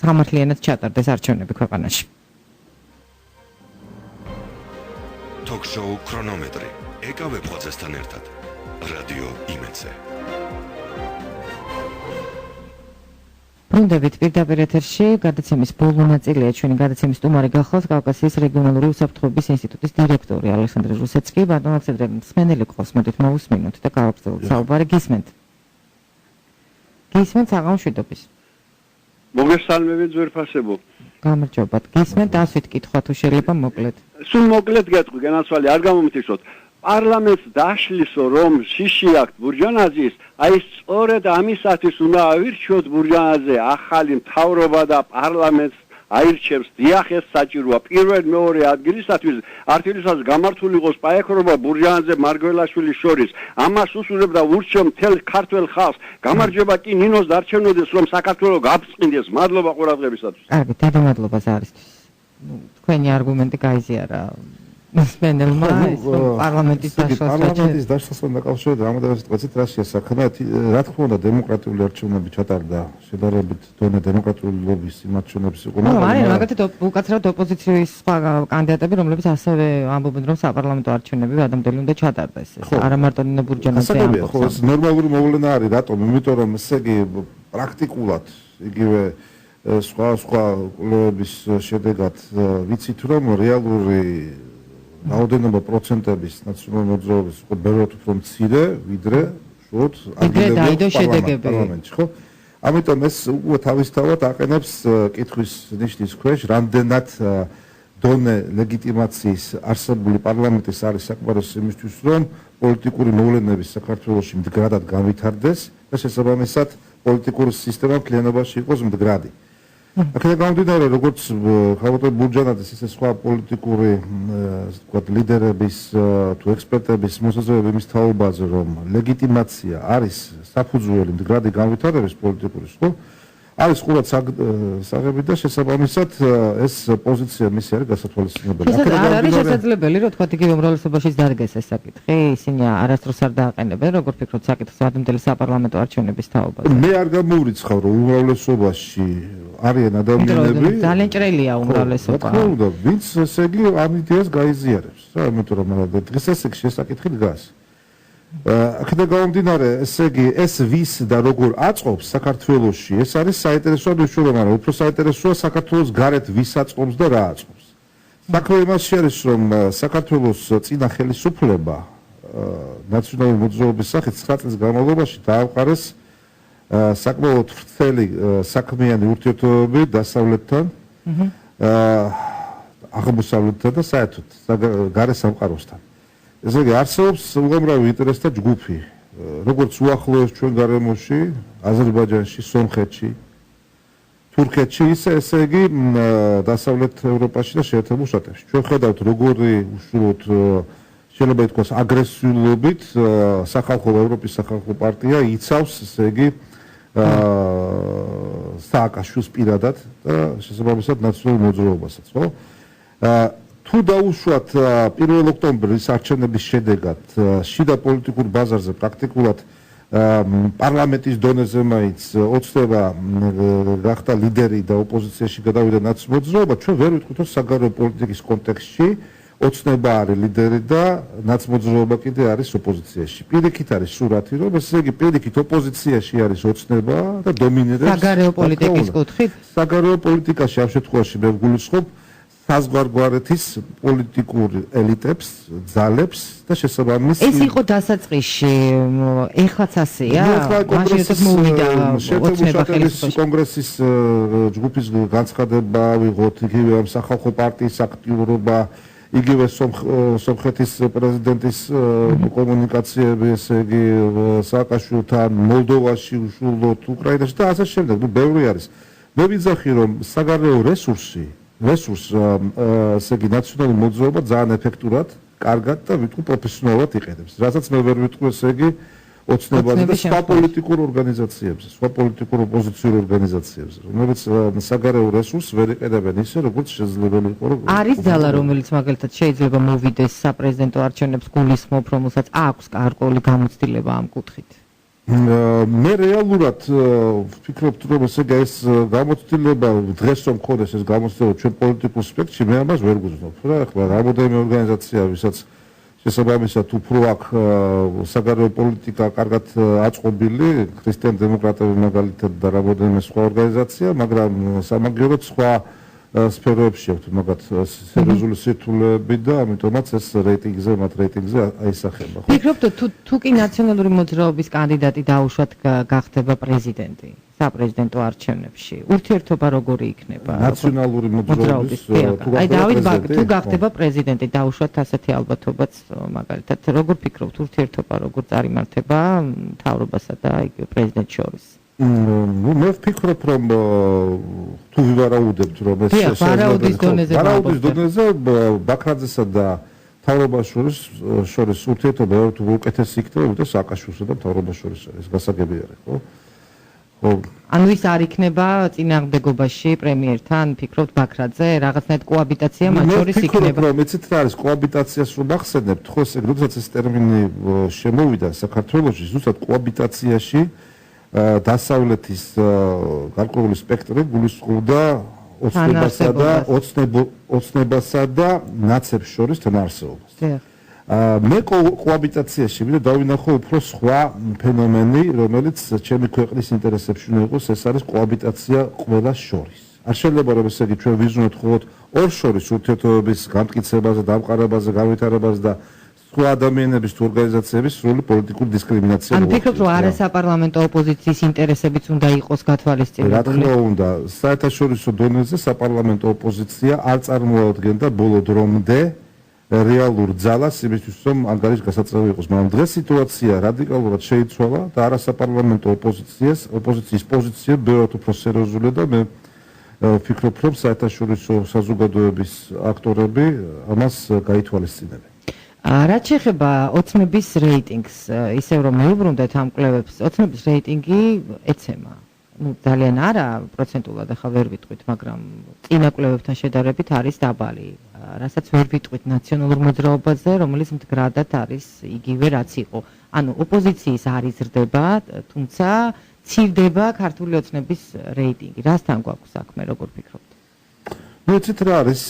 სამართლიანად ჩატარდეს არჩევნები ქვეყანაში. Talk-show ქრონომეტრი. ეკავებ ხოცესთან ერთად. რადიო იმედზე. ბრუნდებით პირდაპირ ეთერში, გადაცემის ბოლო ნაწილია ჩვენი გადაცემის სტუმარი გახლავთ კავკასიის რეგიონალური უსაფრთხოების ინსტიტუტის დირექტორი ალექსანდრე რუსეცკი. ბატონ ალექსანდრე, მსმენელი ყავს, მოდით მოვუსმინოთ და გავაგრძელოთ საუბარი. გისმენთ? გისმენთ საღამოშვიდობის. მოგესალმებით ძვირფასებო. გამარჯობათ. გისმენთ, ასვით კითხვა თუ შეიძლება მოკლედ. სულ მოკლედ გეტყვი, განაცვალე არ გამომიტისოთ. პარლამენტს დაშლისო რომ შიში აქვს ბურჯანაძის, აი სწორედ ამისათვის უნდა ავირჩიოთ ბურჯანაძე ახალი მთავრობა და პარლამენტს აირჩევს. დიახ, ეს საჭიროა. პირველ მეორე ადგილისათვის არტილისას გამართული იყოს პაექრობა ბურჯანაძე მარგველაშვილის შორის. ამას უსურვებ და ურჩევ მთელ ქართველ ხალხს. გამარჯვება კი ნინოს დარჩენოდეს, რომ საქართველო გაბწყინდეს. მადლობა ყურადღებისათვის. კარგი, დიდი მადლობა ზარისთვის. თქვენი არგუმენტი გაიზიარა. სპენელმა პარლამენტის პარლამენტის დაშლასთან დაკავშირებით რამოდენიმე სიტყვით რაშია საქმე, რა თქმა უნდა დემოკრატიული არჩევნები ჩატარდა შედარებით დონე დემოკრატიული ლობის იმარჩევნების იყო. მაგრამ მაგათი უკაცრავად ოპოზიციის სხვა კანდიდატები, რომლებიც ასევე ამბობენ, რომ საპარლამენტო არჩევნები ადამდელი უნდა ჩატარდეს. არა მარტო ნინო ბურჯანაძე ამბობს. ხო, ეს ნორმალური მოვლენა არის, რატომ? იმიტომ რომ ესე იგი პრაქტიკულად იგივე სხვა კვლევების შედეგად ვიცით რომ რეალური რაოდენობა პროცენტების ნაციონალური მოძრაობის იყო ბევრად უფრო მცირე ვიდრე შუად პარლამენტში, ხო? ამიტომ ეს უკვე თავისთავად აყენებს კითხვის ნიშნის ქვეშ, რამდენად დონე ლეგიტიმაციის არსებული პარლამენტის არის საკმარისი იმისთვის, რომ პოლიტიკური მოვლენები საქართველოში მდგრადად განვითარდეს და შესაბამისად პოლიტიკური სისტემა მთლიანობაში იყოს მდგრადი. აქედან გამომდინარე, როგორც ხალხო ბურჯანაძის ისე სხვა პოლიტიკური ასე ვთქვათ ლიდერების თუ ექსპერტების მოსაზრებები იმის თაობაზე, რომ ლეგიტიმაცია არის საფუძველი მდგრადი განვითარების პოლიტიკური, ხო? არის ყურად საღები და შესაბამისად ეს პოზიცია მისი არის გასათვალისწინებელი. არ არის შესაძლებელი, რომ თქვათ იგივე უმრავლესობაშიც დადგეს ეს საკითხი, ისინი არასდროს არ დააყენებენ, როგორ ფიქრობთ საკითხს ადამდელი საპარლამენტო არჩევნების თაობაზე? მე არ გამოვრიცხავ, რომ უმრავლესობაში არიან ადამიანები. ძალიან ჭრელია უმრავლესობა. რა თქმა უნდა, ვინც ესე იგი ამ იდეას გაიზიარებს, რა, იმიტომ რომ დღეს ეს საკითხი დგას. აქედან გამომდინარე, ესე იგი ეს ვის და როგორ აწყობს საქართველოში, ეს არის საინტერესო მნიშვნელობა, მაგრამ უფრო საინტერესოა საქართველოს გარეთ ვის აწყობს და რა აწყობს. საქმე იმაში არის, რომ საქართველოს წინა ხელისუფლება ნაციონალური მოძრაობის სახით 9 წლის განმავლობაში დაამყარეს საკმაოდ ვრცელი საქმიანი ურთიერთობები დასავლეთთან, აღმოსავლეთთან და საერთოდ გარე სამყაროსთან. ესე იგი არსებობს უამრავი ინტერესთა ჯგუფი, როგორც უახლოეს ჩვენ გარემოში, აზერბაიჯანში, სომხეთში, თურქეთში, ისე ესე იგი დასავლეთ ევროპაში და შეერთებულ შტატებში. ჩვენ ხედავთ როგორი უშუალოდ შეიძლება ითქვას აგრესიულობით სახალხო ევროპის სახალხო პარტია იცავს ესე იგი სააკაშვილს პირადად და შესაბამისად ნაციონალურ მოძრაობასაც, ხო? თუ დაუშვათ 1 ოქტომბრის არჩევნების შედეგად შიდა პოლიტიკურ ბაზარზე პრაქტიკულად პარლამენტის დონეზე მაინც ოცნება გახდა ლიდერი და ოპოზიციაში გადავიდა ნაცმოძრაობა, ჩვენ ვერ ვიტყვით რომ საგარეო პოლიტიკის კონტექსტში ოცნება არის ლიდერი და ნაცმოძრაობა კიდე არის ოპოზიციაში. პირიქით არის სურათი, რომ ესე იგი პირიქით ოპოზიციაში არის ოცნება და დომინირებს საგარეო პოლიტიკის კუთხით. საგარეო პოლიტიკაში ამ შემთხვევაში მე ვგულისხმობ საზღვარგარეთის პოლიტიკურ ელიტებს, ძალებს და შესაბამის ეს იყო დასაწყისში, ეხლაც ასეა? მაშინ მოვიდა ოცნება ხელისუფლებაში. კონგრესის ჯგუფის განცხადება ვიღოთ, იგივე ამ სახალხო პარტიის აქტიურობა, იგივე სომხეთის პრეზიდენტის კომუნიკაციები, ესე იგი სააკაშვილთან, მოლდოვაში, უშუალოდ უკრაინაში და ასე შემდეგ. ნუ ბევრი არის. მე ვიძახი რომ საგარეო რესურსი ესე იგი ნაციონალური მოძრაობა ძალიან ეფექტურად, კარგად და ვიტყვი პროფესიონალურად იყენებს. რასაც მე ვერ ვიტყვი ესე იგი ოცნებაზე და სხვა პოლიტიკურ ორგანიზაციებზე, სხვა პოლიტიკურ ოპოზიციურ ორგანიზაციებზე, რომელიც საგარეო რესურსს ვერ იყენებენ ისე, როგორც შესაძლებელი იყო. არის ძალა, რომელიც მაგალითად შეიძლება მოვიდეს საპრეზიდენტო არჩევნებს გულისხმობ, რომელსაც აქვს გარკვეული გამოცდილება ამ კუთხით. მე რეალურად ვფიქრობ, რომ ესე იგი ეს გამოცდილება დღეს რომ მქონდეს ეს გამოცდილება ჩვენ პოლიტიკურ სპექტრში, მე ამას ვერ გძნობ. რა ახლა რამოდენიმე ორგანიზაცია, ვისაც შესაბამისად უფრო აქვს საგარეო პოლიტიკა კარგად აწყობილი, ქრისტიან დემოკრატები მაგალითად და რამოდენიმე სხვა ორგანიზაცია, მაგრამ სამაგიეროდ სხვა სფეროებში აქვს მაგათ სერიოზული სირთულეები და ამიტომაც ეს მათ რეიტინგზე აისახება. ფიქრობთ, თუ კი ნაციონალური მოძრაობის კანდიდატი დაუშვათ გახდება პრეზიდენტი საპრეზიდენტო არჩევნებში, ურთიერთობა როგორი იქნება? ნაციონალური მოძრაობის თუ გახდება პრეზიდენტი, დაუშვათ ასეთი ალბათობაც მაგალითად, როგორ ფიქრობთ, ურთიერთობა როგორ წარიმართება მთავრობასა და პრეზიდენტს შორის? მე ვფიქრობ, რომ თუ ვივარაუდებთ, რომ ეს ვარაუდის დონეზე ბაქრაძესა და მთავრობას შორის ურთიერთობა უკეთესი იქნება, ვიდრე სააკაშვილსა და მთავრობას შორის ეს გასაგები არის, ხო? ხო ანუ ის არ იქნება წინააღმდეგობაში პრემიერთან, ფიქრობთ ბაქრაძე, რაღაცნაირად კოაბიტაცია მათ შორის იქნება. რომ იცით რა არის კოაბიტაციას რომ ახსენებთ, ხო ეს როდესაც ეს ტერმინი შემოვიდა საქართველოში, ზუსტად კოაბიტაციაში დასავლეთის გარკვეული სპექტრი გულისხმობდა ოცნებასა და ნაცებს შორის თანაარსებობას. მე კოაბიტაციაში ვიდრე დავინახო უფრო სხვა ფენომენი, რომელიც ჩემი ქვეყნის ინტერესებში უნდა იყოს, ეს არის კოაბიტაცია ყველას შორის. არ შეიძლება რომ ესე იგი ჩვენ ვიზუნოთ მხოლოდ ორ შორის ურთიერთობების გამტკიცებაზე, დამყარებაზე, განვითარებაზე და სხვა ადამიანების თუ ორგანიზაციების სრული პოლიტიკური დისკრიმინაცია. ანუ ფიქრობთ რომ არასაპარლამენტო ოპოზიციის ინტერესებიც უნდა იყოს გათვალისწინებული? რა თქმა უნდა, საერთაშორისო დონეზე საპარლამენტო ოპოზიცია არ წარმოადგენდა ბოლო დრომდე რეალურ ძალას იმისთვის, რომ ანგარიშ გასაწევი იყოს, მაგრამ დღეს სიტუაცია რადიკალურად შეიცვალა და არასაპარლამენტო ოპოზიციის პოზიცია ბევრად უფრო სერიოზულია და მე ვფიქრობ, რომ საერთაშორისო საზოგადოების აქტორები ამას გაითვალისწინებენ. რაც შეეხება ოცნების რეიტინგს, ისევ რომ მეუბრუნდეთ ამ კვლევებს, ოცნების რეიტინგი ეცემა. ну ძალიან არა პროცენტულად ახლა ვერ ვიტყვით, მაგრამ წინა კვლევებთან შედარებით არის დაბალი. რასაც ვერ ვიტყვით ნაციონალურ მოძრაობაზე, რომელიც მდგრადად არის იგივე რაც იყო. ანუ ოპოზიციის არ იზრდება, თუმცა ცივდება ქართული ოცნების რეიტინგი. რასთან გვაქვს საქმე, როგორ ფიქრობთ? ну იცით რა არის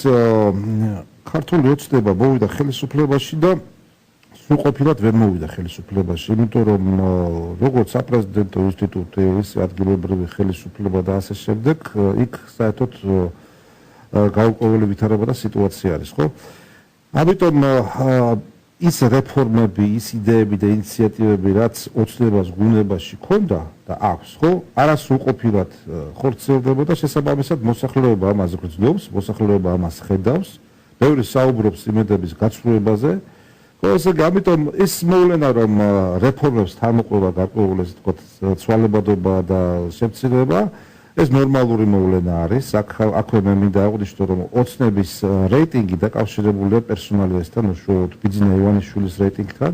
ქართული ოცნება მოვიდა ხელისუფლებაში და სრულყოფილად ვერ მოვიდა ხელისუფლებაში, იმიტომ რომ როგორც საპრეზიდენტო ინსტიტუტი, ის ადგილობრივი ხელისუფლება და ასე შემდეგ, იქ საერთოდ გაურკვეველი ვითარება და სიტუაცია არის, ხო? ამიტომ ის რეფორმები, ის იდეები და ინიციატივები, რაც ოცნებას გუნებაში ქონდა და აქვს, ხო? არასრულყოფილად ხორციელდება და შესაბამისად მოსახლეობა ამას გრძნობს, მოსახლეობა ამას ხედავს, ბევრი საუბრობს იმედების გაცვლილებაზე. ესე იგი, ამიტომ ის მოვლენა, რომ რეფორმებს თამოყრობა გარკვეული, ასე ვთქვათ, ცვალებადობა და შემცირება, ეს ნორმალური მოვლენა არის. აქვე მე მინდა აღვნიშნო, რომ ოცნების რეიტინგი დაკავშირებულია პერსონალიასთან, უშუალოდ ბიძინა ივანიშვილის რეიტინგთან.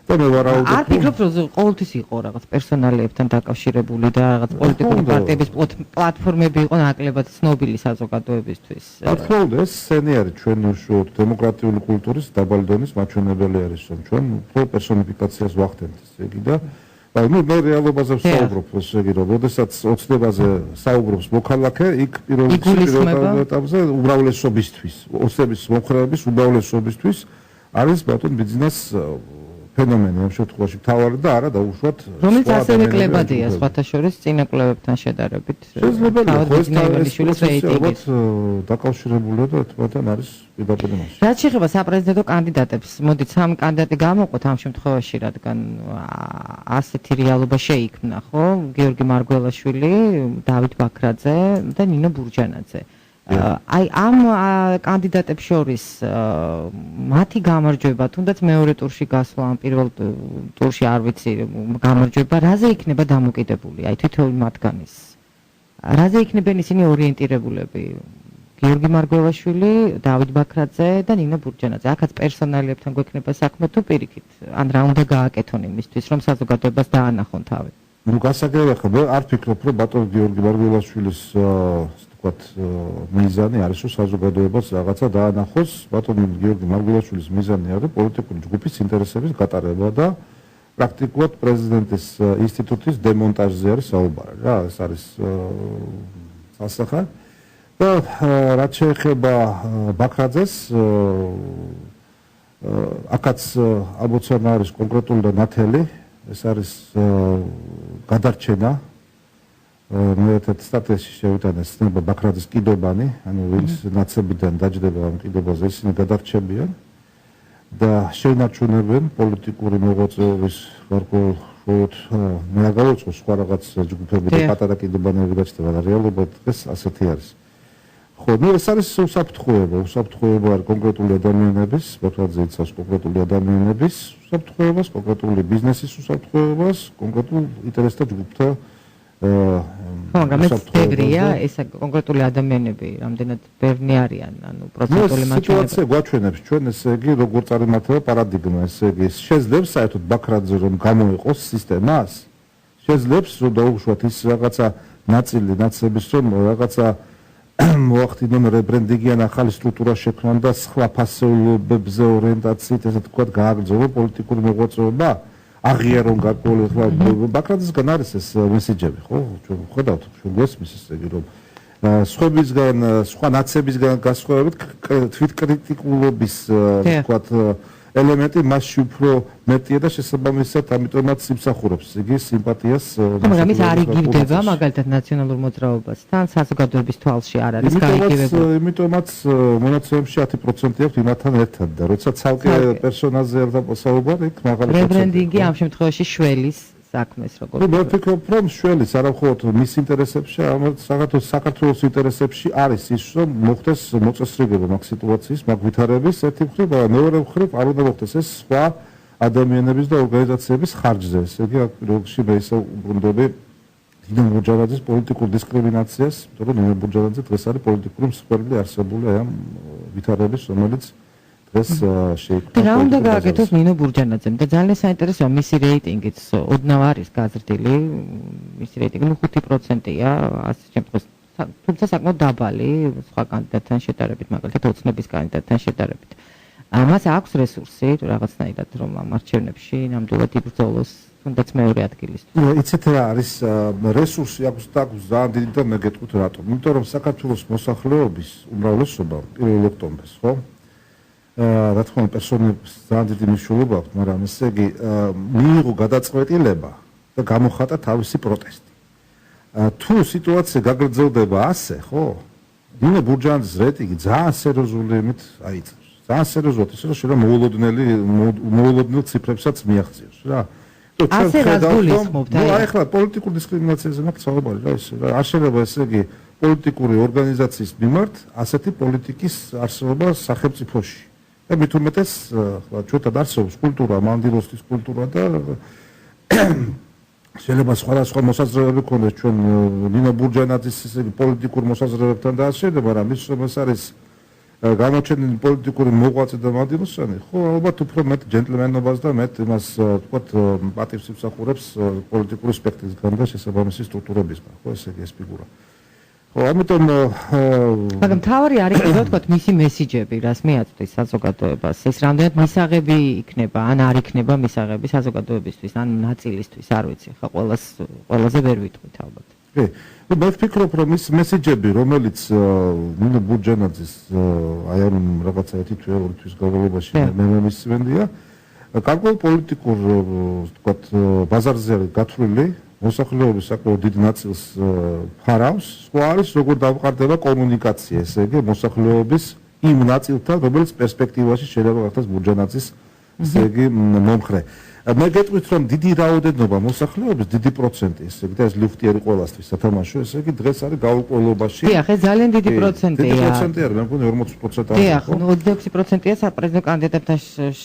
და მე ვარაუდობ, არ ფიქრობ, რომ ყოველთვის იყო რაღაც პერსონალიებთან დაკავშირებული და რაღაც პოლიტიკური პარტიების პლატფორმები იყო ნაკლებად ცნობილი საზოგადოებისთვის. რა თქმა უნდა, ეს სცენი არის ჩვენ უშუალოდ დემოკრატიული კულტურის დაბალი დონის მაჩვენებელი არის, რომ ჩვენ უფრო პერსონიფიკაციას ვახდენთ, ესე იგი და ну მე რეალობაზე ვსაუბრობ, ესე იგი, რომ შესაძაც ოცნებაზე საუბრობს მოქალაქე, იქ პირველ ეტაპზე უმრავლესობისთვის, ოცნების მომხრეების უმრავლესობისთვის არის ბატონ ბიძინას ფენომენი ამ შემთხვევაში მთავარი და არა დაუშვათ რომელიც ასევე კლებადია სხვათა შორის წინა კვლევებთან შედარებით. შესაძლებელია ხო ეს ალბათ დაკავშირებულია და თვითონ არის პირდაპირ მასში. რაც შეეხება საპრეზიდენტო კანდიდატებს, მოდით სამი კანდიდატი გამოვყოთ ამ შემთხვევაში, რადგან ასეთი რეალობა შეიქმნა, ხო? გიორგი მარგველაშვილი, დავით ბაქრაძე და ნინო ბურჯანაძე. აი ამ კანდიდატებს შორის მათი გამარჯვება, თუნდაც მეორე ტურში გასვლა, ამ პირველ ტურში არ ვიცი, გამარჯვება რაზე იქნება დამოკიდებული? აი თითოეული მათგანის. რაზე იქნებიან ისინი ორიენტირებულები? გიორგი მარგველაშვილი, დავით ბაქრაძე და ნინო ბურჯანაძე. აქაც პერსონალიებთან გვექნება საქმე თუ პირიქით? ან რა უნდა გააკეთონ იმისთვის, რომ საზოგადოებას დაანახონ თავი? ну გასაგებია ხო, მე არ ფიქრობ, რომ ბატონ გიორგი მარგველაშვილის მიზანი არის, რომ საზოგადოებას რაღაცა დაანახოს. ბატონ გიორგი მარგველაშვილის მიზანი არის პოლიტიკური ჯგუფის ინტერესების გატარება და პრაქტიკულად პრეზიდენტის ინსტიტუტის დემონტაჟზე არის საუბარი. რა, ეს არის სასახა. და რაც შეეხება ბაქრაძეს, აქაც ამოცანა არის კონკრეტული და ნათელი, ეს არის გადარჩენა. მე ერთ სტატიაში შევიტანეს ცნება ბაქრაძის კიდობანი, ანუ ვინც ნაცებიდან დაჯდება ამ კიდობაზე, ისინი გადარჩებიან და შეინარჩუნებენ პოლიტიკური მოღვაწეობის გარკვეულ მე არ გავუწყო სხვა რაღაც ჯგუფები და პატარა კიდობანები გაჩნდება და რეალობად დღეს ასეთი არის. ხო, ну ეს არის უსაფრთხოება არის კონკრეტული ადამიანების, ბაქრაძე იცავს კონკრეტული ადამიანების უსაფრთხოებას, კონკრეტული ბიზნესის უსაფრთხოებას, კონკრეტულ ინტერესთა ჯგუფთა მაგრამ ეს ბევრია, ეს კონკრეტული ადამიანები, რამდენად ბევრი არიან, ანუ პროცენტული მაჩვენებელი. სიტუაცია გვაჩვენებს ჩვენ, ესე იგი, როგორ წარიმართება პარადიგმა, ესე იგი, შეძლებს საერთოდ ბაქრაძე რომ გამოიყოს სისტემას, შეძლებს რომ დაუშვათ ის რაღაცა ნაწილი ნაცების რომ რაღაცა მოახდინონ რებრენდინგი ან ახალი სტრუქტურა შექმნან და სხვა ფასეულობებზე ორიენტაციით ესე თქვათ გააგრძელონ პოლიტიკური მოღვაწეობა აღიარონ გარკვეული ხლა ბაქრაძისგან არის ეს მესეჯები ხო ჩვენ ხედავთ ჩვენ გვესმის ესე იგი რომ სხვებისგან სხვა ნაციებისგან გასხვავებით თვითკრიტიკულობის თქვათ ელემენტი მასში უფრო მეტია და შესაბამისად ამიტომაც იმსახურებს იგი სიმპათიას მაგრამ ის არ იგივდება მაგალითად ნაციონალურ მოძრაობასთან საზოგადოების თვალში არ არის გაიგივებული იმიტომაც მონაცემებში 10% აქვს იმათთან ერთად და როცა ცალკე პერსონაჟზე არ დაპასაუბრებ იქ მაღალი რებრენდინგი ამ შემთხვევაში შველის საქმეს როგორ მე ვფიქრობ რომ შველის არამხოლოდ მის ინტერესებში არამედ საქართველოს ინტერესებში არის ის რომ მოხდეს მოწესრიგება მაგ სიტუაციის მაგ ვითარების ერთი მხრივ მეორე მხრივ არ უნდა მოხდეს ეს სხვა ადამიანების და ორგანიზაციების ხარჯზე ესე იგი აქ პირველში მე ისე უბრუნდები ნინო ბურჯანაძის პოლიტიკურ დისკრიმინაციას იმიტომ რომ ნინო ბურჯანაძე დღეს არის პოლიტიკური მსხვერპლი არსებული აი ამ ვითარების რომელიც ეს შეიქმნა. რა უნდა გააკეთოს ნინო ბურჯანაძემ და ძალიან საინტერესოა მისი რეიტინგიც ოდნავ არის გაზრდილი მისი რეიტინგი 5%-ია ასე შემთხვევაში თუმცა საკმაოდ დაბალი სხვა კანდიდატთან შედარებით მაგალითად ოცნების კანდიდატთან შედარებით. მას აქვს რესურსი რაღაცნაირად რომ ამ არჩევნებში ნამდვილად იბრძოლოს თუნდაც მეორე ადგილისთვის. იცით რა არის რესურსი აქვს და აქვს ძალიან დიდი და მე გეტყვით რატომ? იმიტომ რომ საქართველოს მოსახლეობის უმრავლესობა 1 ოქტომბერს ხო? რა თქმა უნდა პერსონების ძალიან დიდი მნიშვნელობა აქვს, მაგრამ ესე იგი მიიღო გადაწყვეტილება და გამოხატა თავისი პროტესტი. თუ სიტუაცია გაგრძელდება ასე, ხო? ნინო ბურჯანაძის რეიტინგი ძალიან სერიოზული იმით აიწევს. ძალიან სერიოზულად ისე რომ შეიძლება მოულოდნელ ციფრებსაც მიაღწიოს რა. ასე რა გულისხმობთ? აი ახლა პოლიტიკურ დისკრიმინაციაზე მაგ საუბარი რა ისე რა არ შეიძლება ესე იგი პოლიტიკური ორგანიზაციის მიმართ ასეთი პოლიტიკის არსებობა სახელმწიფოში. და მით უმეტეს ახლა ჩვენთან არსებობს კულტურა, მანდილოსთვის კულტურა და შეიძლება სხვადასხვა მოსაზრებები ქონდეს ჩვენ ნინო ბურჯანაძის ესე იგი პოლიტიკურ მოსაზრებებთან და ასე შეიძლება, მაგრამ ის რომ ეს არის გამოჩენილი პოლიტიკური მოღვაწე და მანდილოსანი, ხო, ალბათ უფრო მეტ ჯენტლმენობას და მეტ იმას ვთქვათ პატივს იმსახურებს პოლიტიკური სპექტრისგან და შესაბამისი სტრუქტურებისგან, ხო, ესე იგი ეს ფიგურა. ამიტომ მაგრამ თავი არის რომ ვთქვათ მისი მესიჯები რას მიაწვდის საზოგადოებას ეს რამდენად მისაღები იქნება ან არ იქნება მისაღები საზოგადოებისთვის ან ნაწილისთვის არ ვიცი ხა ყველაზე ვერ ვიტყვით ალბათ კი მე ვფიქრობ რომ ის მესიჯები რომელიც ნინო ბურჯანაძის აი ამ რაღაცა ერთი თვის განმავლობაში მე მომისმენია გარკვეულ პოლიტიკურ ვთქვათ ბაზარზე არის გათვლილი მოსახლეობის საკმაოდ დიდ ნაწილს ფარავს, სხვა არის როგორ დავყარდება კომუნიკაცია, ესე იგი მოსახლეობის იმ ნაწილთან, რომელიც პერსპექტივაში შეიძლება გახდეს ბურჯანაძის, ესე იგი მომხრე. მე გეტყვით რომ დიდი რაოდენობა მოსახლეობის, დიდი პროცენტი, ესე იგი და ეს ლიფტიერი ყველასთვის სათამაშო, ესე იგი დღეს არის გაურკვევლობაში. დიახ, ეს ძალიან დიდი პროცენტია. დიდი პროცენტი არის, მე მგონი 40% არის. დიახ, 26%-ია საპრეზიდენტო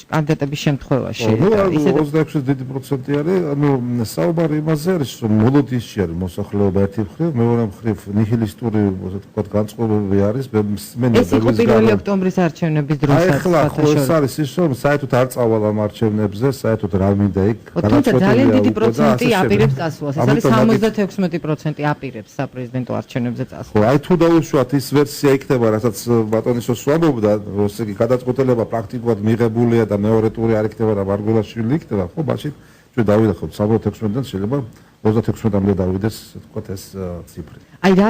კანდიდატების შემთხვევაში. ისე 26 დიდი პროცენტი არის, ანუ საუბარი იმაზე არის, რომ მოლოდისში არის მოსახლეობა ერთი მხრივ, მეორე მხრივ ნიჰილისტური, ასე ვთქვათ, განწყობები არის, მე ეს იყო 1 ოქტომბრის არჩევნების დროსაც. ახლა ხო ეს არის ის, რომ საერთოდ არ წავალ ამ არჩევნებზე, საერთოდ მინდა იქ თუმცა ძალიან დიდი პროცენტი აპირებს წასვლას. ეს არის 76% აპირებს საპრეზიდენტო არჩევნებზე წასვლას. ხო, აი თუ დაუშვათ ის ვერსია იქნება, რასაც ბატონი სვამობდა, ესე იგი გადაწყვეტილება პრაქტიკულად მიღებულია და მეორე ტური არ იქნება და მარგველაშვილი იქნება, ხო, მაშინ ჩვენ დავიდახოთ 76-დან შეიძლება 36-მდე დავიდეს, თქვათ ეს ციფრი. აი რა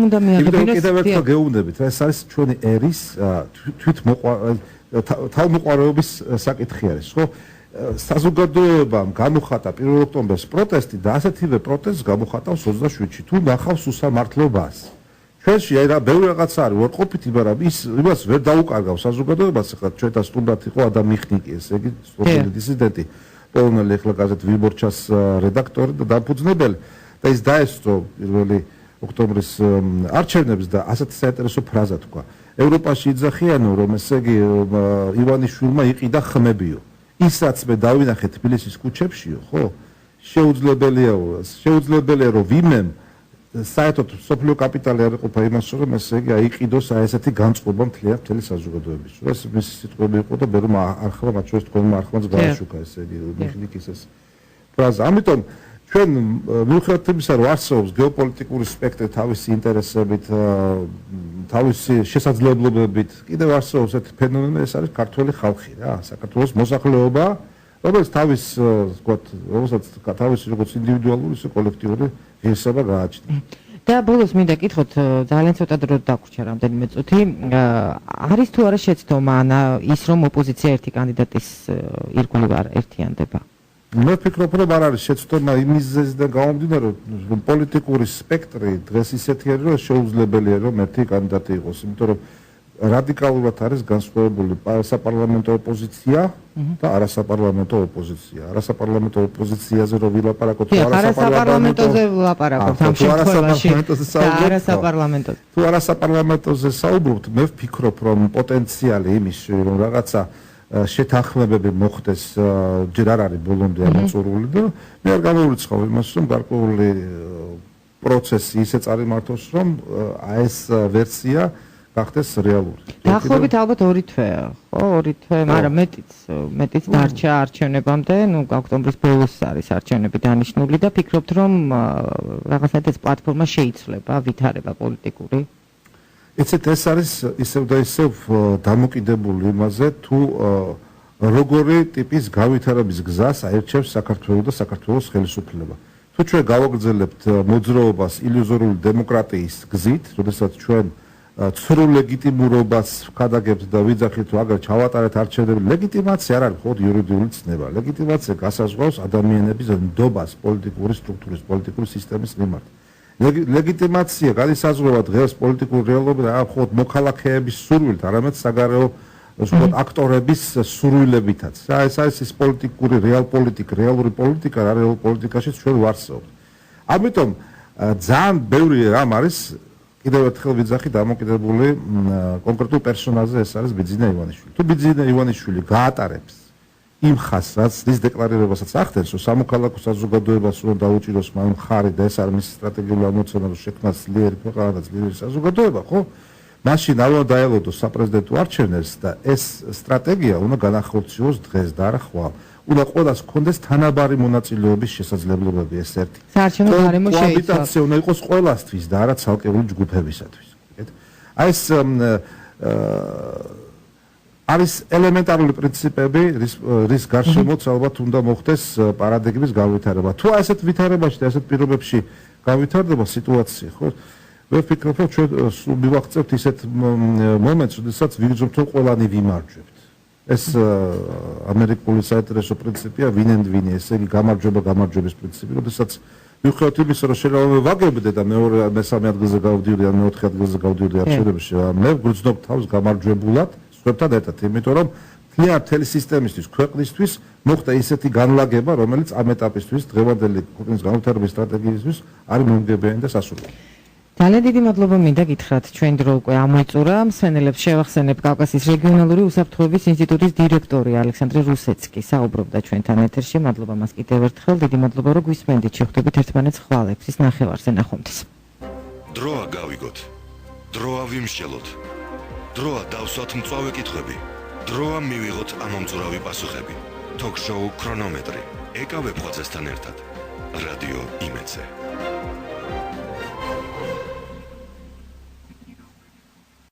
უნდა მიაღებინოს? კიდევ ერთხელ გეუბნებით, ეს არის ჩვენი ერის თავმოყარეობის საკითხი არის, ხო? საზოგადოებამ გამოხატა 1 ოქტომბერს პროტესტი და ასეთივე პროტესტს გამოხატავს 27-ში. თუ ნახავს უსამართლობას. ჩვენში აი რა ბევრი რაღაცა არის უარყოფითი, მაგრამ იმას ვერ დაუკარგავს საზოგადოებას, ახლა ჩვენთან სტუდენტ იყო ადამ მიხნიკი, ესე იგი სოციალური დისიდენტი, პოლონელი ახლა გაზეთ ვიბორჩას რედაქტორი და დამფუძნებელი და ის დაესწრო 1 ოქტომბრის არჩევნებს და ასეთ საინტერესო ფრაზა თქვა. ევროპაში იძახიანო რომ ესე იგი ივანიშვილმა იყიდა ხმებიო. ისაც მე დავინახე თბილისის ქუჩებშიო, ხო? შეუძლებელია რომ ვიმემ საერთოდ სოფლიო კაპიტალი არ იყოფა იმას რომ ესე იგი აიყიდოს აი ესეთი განწყობა მთელი საზოგადოების. ეს მისი სიტყვები იყო და მე რომ არხმა მათ შორის თქვენმა არხმაც გააშუქა ესე იგი მიხნიკის ეს ფრაზა. ამიტომ ჩვენ მიუხედავად იმისა, რომ არსებობს გეოპოლიტიკური სპექტრი თავისი ინტერესებით, თავისი შესაძლებლობებით, კიდევ არსებობს ერთ ფენომენი, ეს არის ქართველი ხალხი რა, საქართველოს მოსახლეობა, რომელიც თავისი როგორც ინდივიდუალური, ისე კოლექტიური ღირსება გააჩნია. და ბოლოს მინდა კითხოთ, ძალიან ცოტა დრო დაგვრჩა რამდენიმე წუთი, არის თუ არა შეცდომა ის რომ ოპოზიცია ერთი კანდიდატის ირგვლივ ერთიანდება? მე ვფიქრობ, რომ არ არის შეცდომა იმისზედა გამომდინარე, რომ პოლიტიკური სპექტრი დღეს ისეთი არის, რომ შეუძლებელია რომ ერთი კანდიდატი იყოს, იმიტომ რომ რადიკალურად არის განსხვავებული საპარლამენტო ოპოზიცია და არასაპარლამენტო ოპოზიცია. არასაპარლამენტო ოპოზიციაზე რომ ვილაპარაკოთ, არასაპარლამენტოზე ვილაპარაკოთ ამ შემთხვევაში. თუ არასაპარლამენტოზე საუბრობთ, მე ვფიქრობ, რომ პოტენციალი იმის, რომ რაღაცა შეთანხმებები მოხდეს, ჯერ არ არის ბოლომდე ამოწურული და მე არ გამოვიწყავ იმას, რომ გარკვეული პროცესი ისე წარიმართოს, რომ ეს ვერსია გახდეს რეალური. დაახლოებით ალბათ 2 თვეა, ხო, 2 თვე, მაგრამ მეტიც დარჩა არჩევნებამდე, ოქტომბრის ბოლოს არის არჩევნები დანიშნული და ფიქრობთ, რომ რაღაცნაირად ეს პლატფორმა შეიცვლება, ვითარება პოლიტიკური? იცით, ეს არის ისევ და ისევ დამოკიდებული იმაზე, თუ როგორი ტიპის გავითარების გზას აირჩევს საქართველო და საქართველოს ხელისუფლება. თუ ჩვენ გავაგრძელებთ მოძრაობას ილუზორიული დემოკრატიის გზით, როდესაც ჩვენ ცრუ ლეგიტიმურობას ვქადაგებთ და ვიძახით, რომ აგერ ჩავატარეთ არჩევნები, ლეგიტიმაცია არ არის მხოლოდ იურიდიული ცნება. ლეგიტიმაცია გასაზღვრავს ადამიანების ნდობას პოლიტიკური სტრუქტურის, პოლიტიკური სისტემის მიმართ. ლეგიტიმაცია გადასაზღვრება დღეს პოლიტიკური რეალობიდან არ მხოლოდ მოქალაქეების სურვილით, არამედ საგარეო აქტორების სურვილებითაც. ეს არის ის პოლიტიკური რეალური პოლიტიკა, რეალურ პოლიტიკაში ჩვენ ვარსებობთ. ამიტომ ძალიან ბევრი რამ არის კიდევ ერთხელ ვიძახი დამოკიდებული კონკრეტულ პერსონაჟზე, ეს არის ბიძინა ივანიშვილი. თუ ბიძინა ივანიშვილი გაატარებს იმ ხაზს, რაც ის დეკლარირებასაც ახდენს, რომ სამოქალაქო საზოგადოებას უნდა დაუჭიროს მხარი და ეს არის მისი სტრატეგიული ამოცანა, რომ შექმნას ძლიერი ქვეყანა და ძლიერი საზოგადოება, ხო? მაშინ არ უნდა დაელოდოს საპრეზიდენტო არჩევნებს და ეს სტრატეგია უნდა განახორციელოს დღეს და არა ხვალ. უნდა ყველას ჰქონდეს თანაბარი მონაწილეობის შესაძლებლობები, ეს ერთი. საარჩევნო გარემო შეიცვალა. კოაბიტაცია უნდა იყოს ყველასთვის და არა ცალკეული ჯგუფებისათვის. აი ეს არის ელემენტარული პრინციპები, რის გარშემოც ალბათ უნდა მოხდეს პარადიგმის განვითარება. თუ ასეთ ვითარებაში და ასეთ პირობებში განვითარდება სიტუაცია, ხო? მე ვფიქრობ, რომ ჩვენ მივაღწევთ ისეთ მომენტს, როდესაც ვიგრძნობთ, რომ ყველანი ვიმარჯვებთ. ეს ამერიკული საინტერესო პრინციპია win and win, ესე იგი გამარჯვების პრინციპი, როდესაც მიუხედავად იმისა, რომ შეიძლება ვაგებდე და მესამე ადგილზე გავდივდი ან მეოთხე ადგილზე გავდივდი არჩევნებში, მე ვგრძნობ თავს გამარჯვებულად სხვებთან ერთად, იმიტომ რომ მთელი სისტემისთვის, ქვეყნისთვის მოხდა ისეთი განლაგება, რომელიც ამ ეტაპისთვის, დღევანდელი ქვეყნის განვითარების სტრატეგიისთვის არის მომგებიანი და სასურველი. ძალიან დიდი მადლობა მინდა გითხრათ, ჩვენ დრო უკვე ამოიწურა. მსმენელებს შევახსენებ კავკასიის რეგიონალური უსაფრთხოების ინსტიტუტის დირექტორი ალექსანდრე რუსეცკი საუბრობდა ჩვენთან ეთერში. მადლობა მას კიდევ ერთხელ, დიდი მადლობა რომ გვისმენდით. შევხვდებით ერთმანეთს ხვალ 6-ის ნახევარზე, ნახვამდის. დროა გავიგოთ. დროა ვიმსჯელოთ. დროა დავსვათ მწვავე კითხვები. დროა მივიღოთ ამომწურავი პასუხები. Talk show ქრონომეტრი. ეკავ ვებხვაძესთან ერთად. რადიო იმედზე.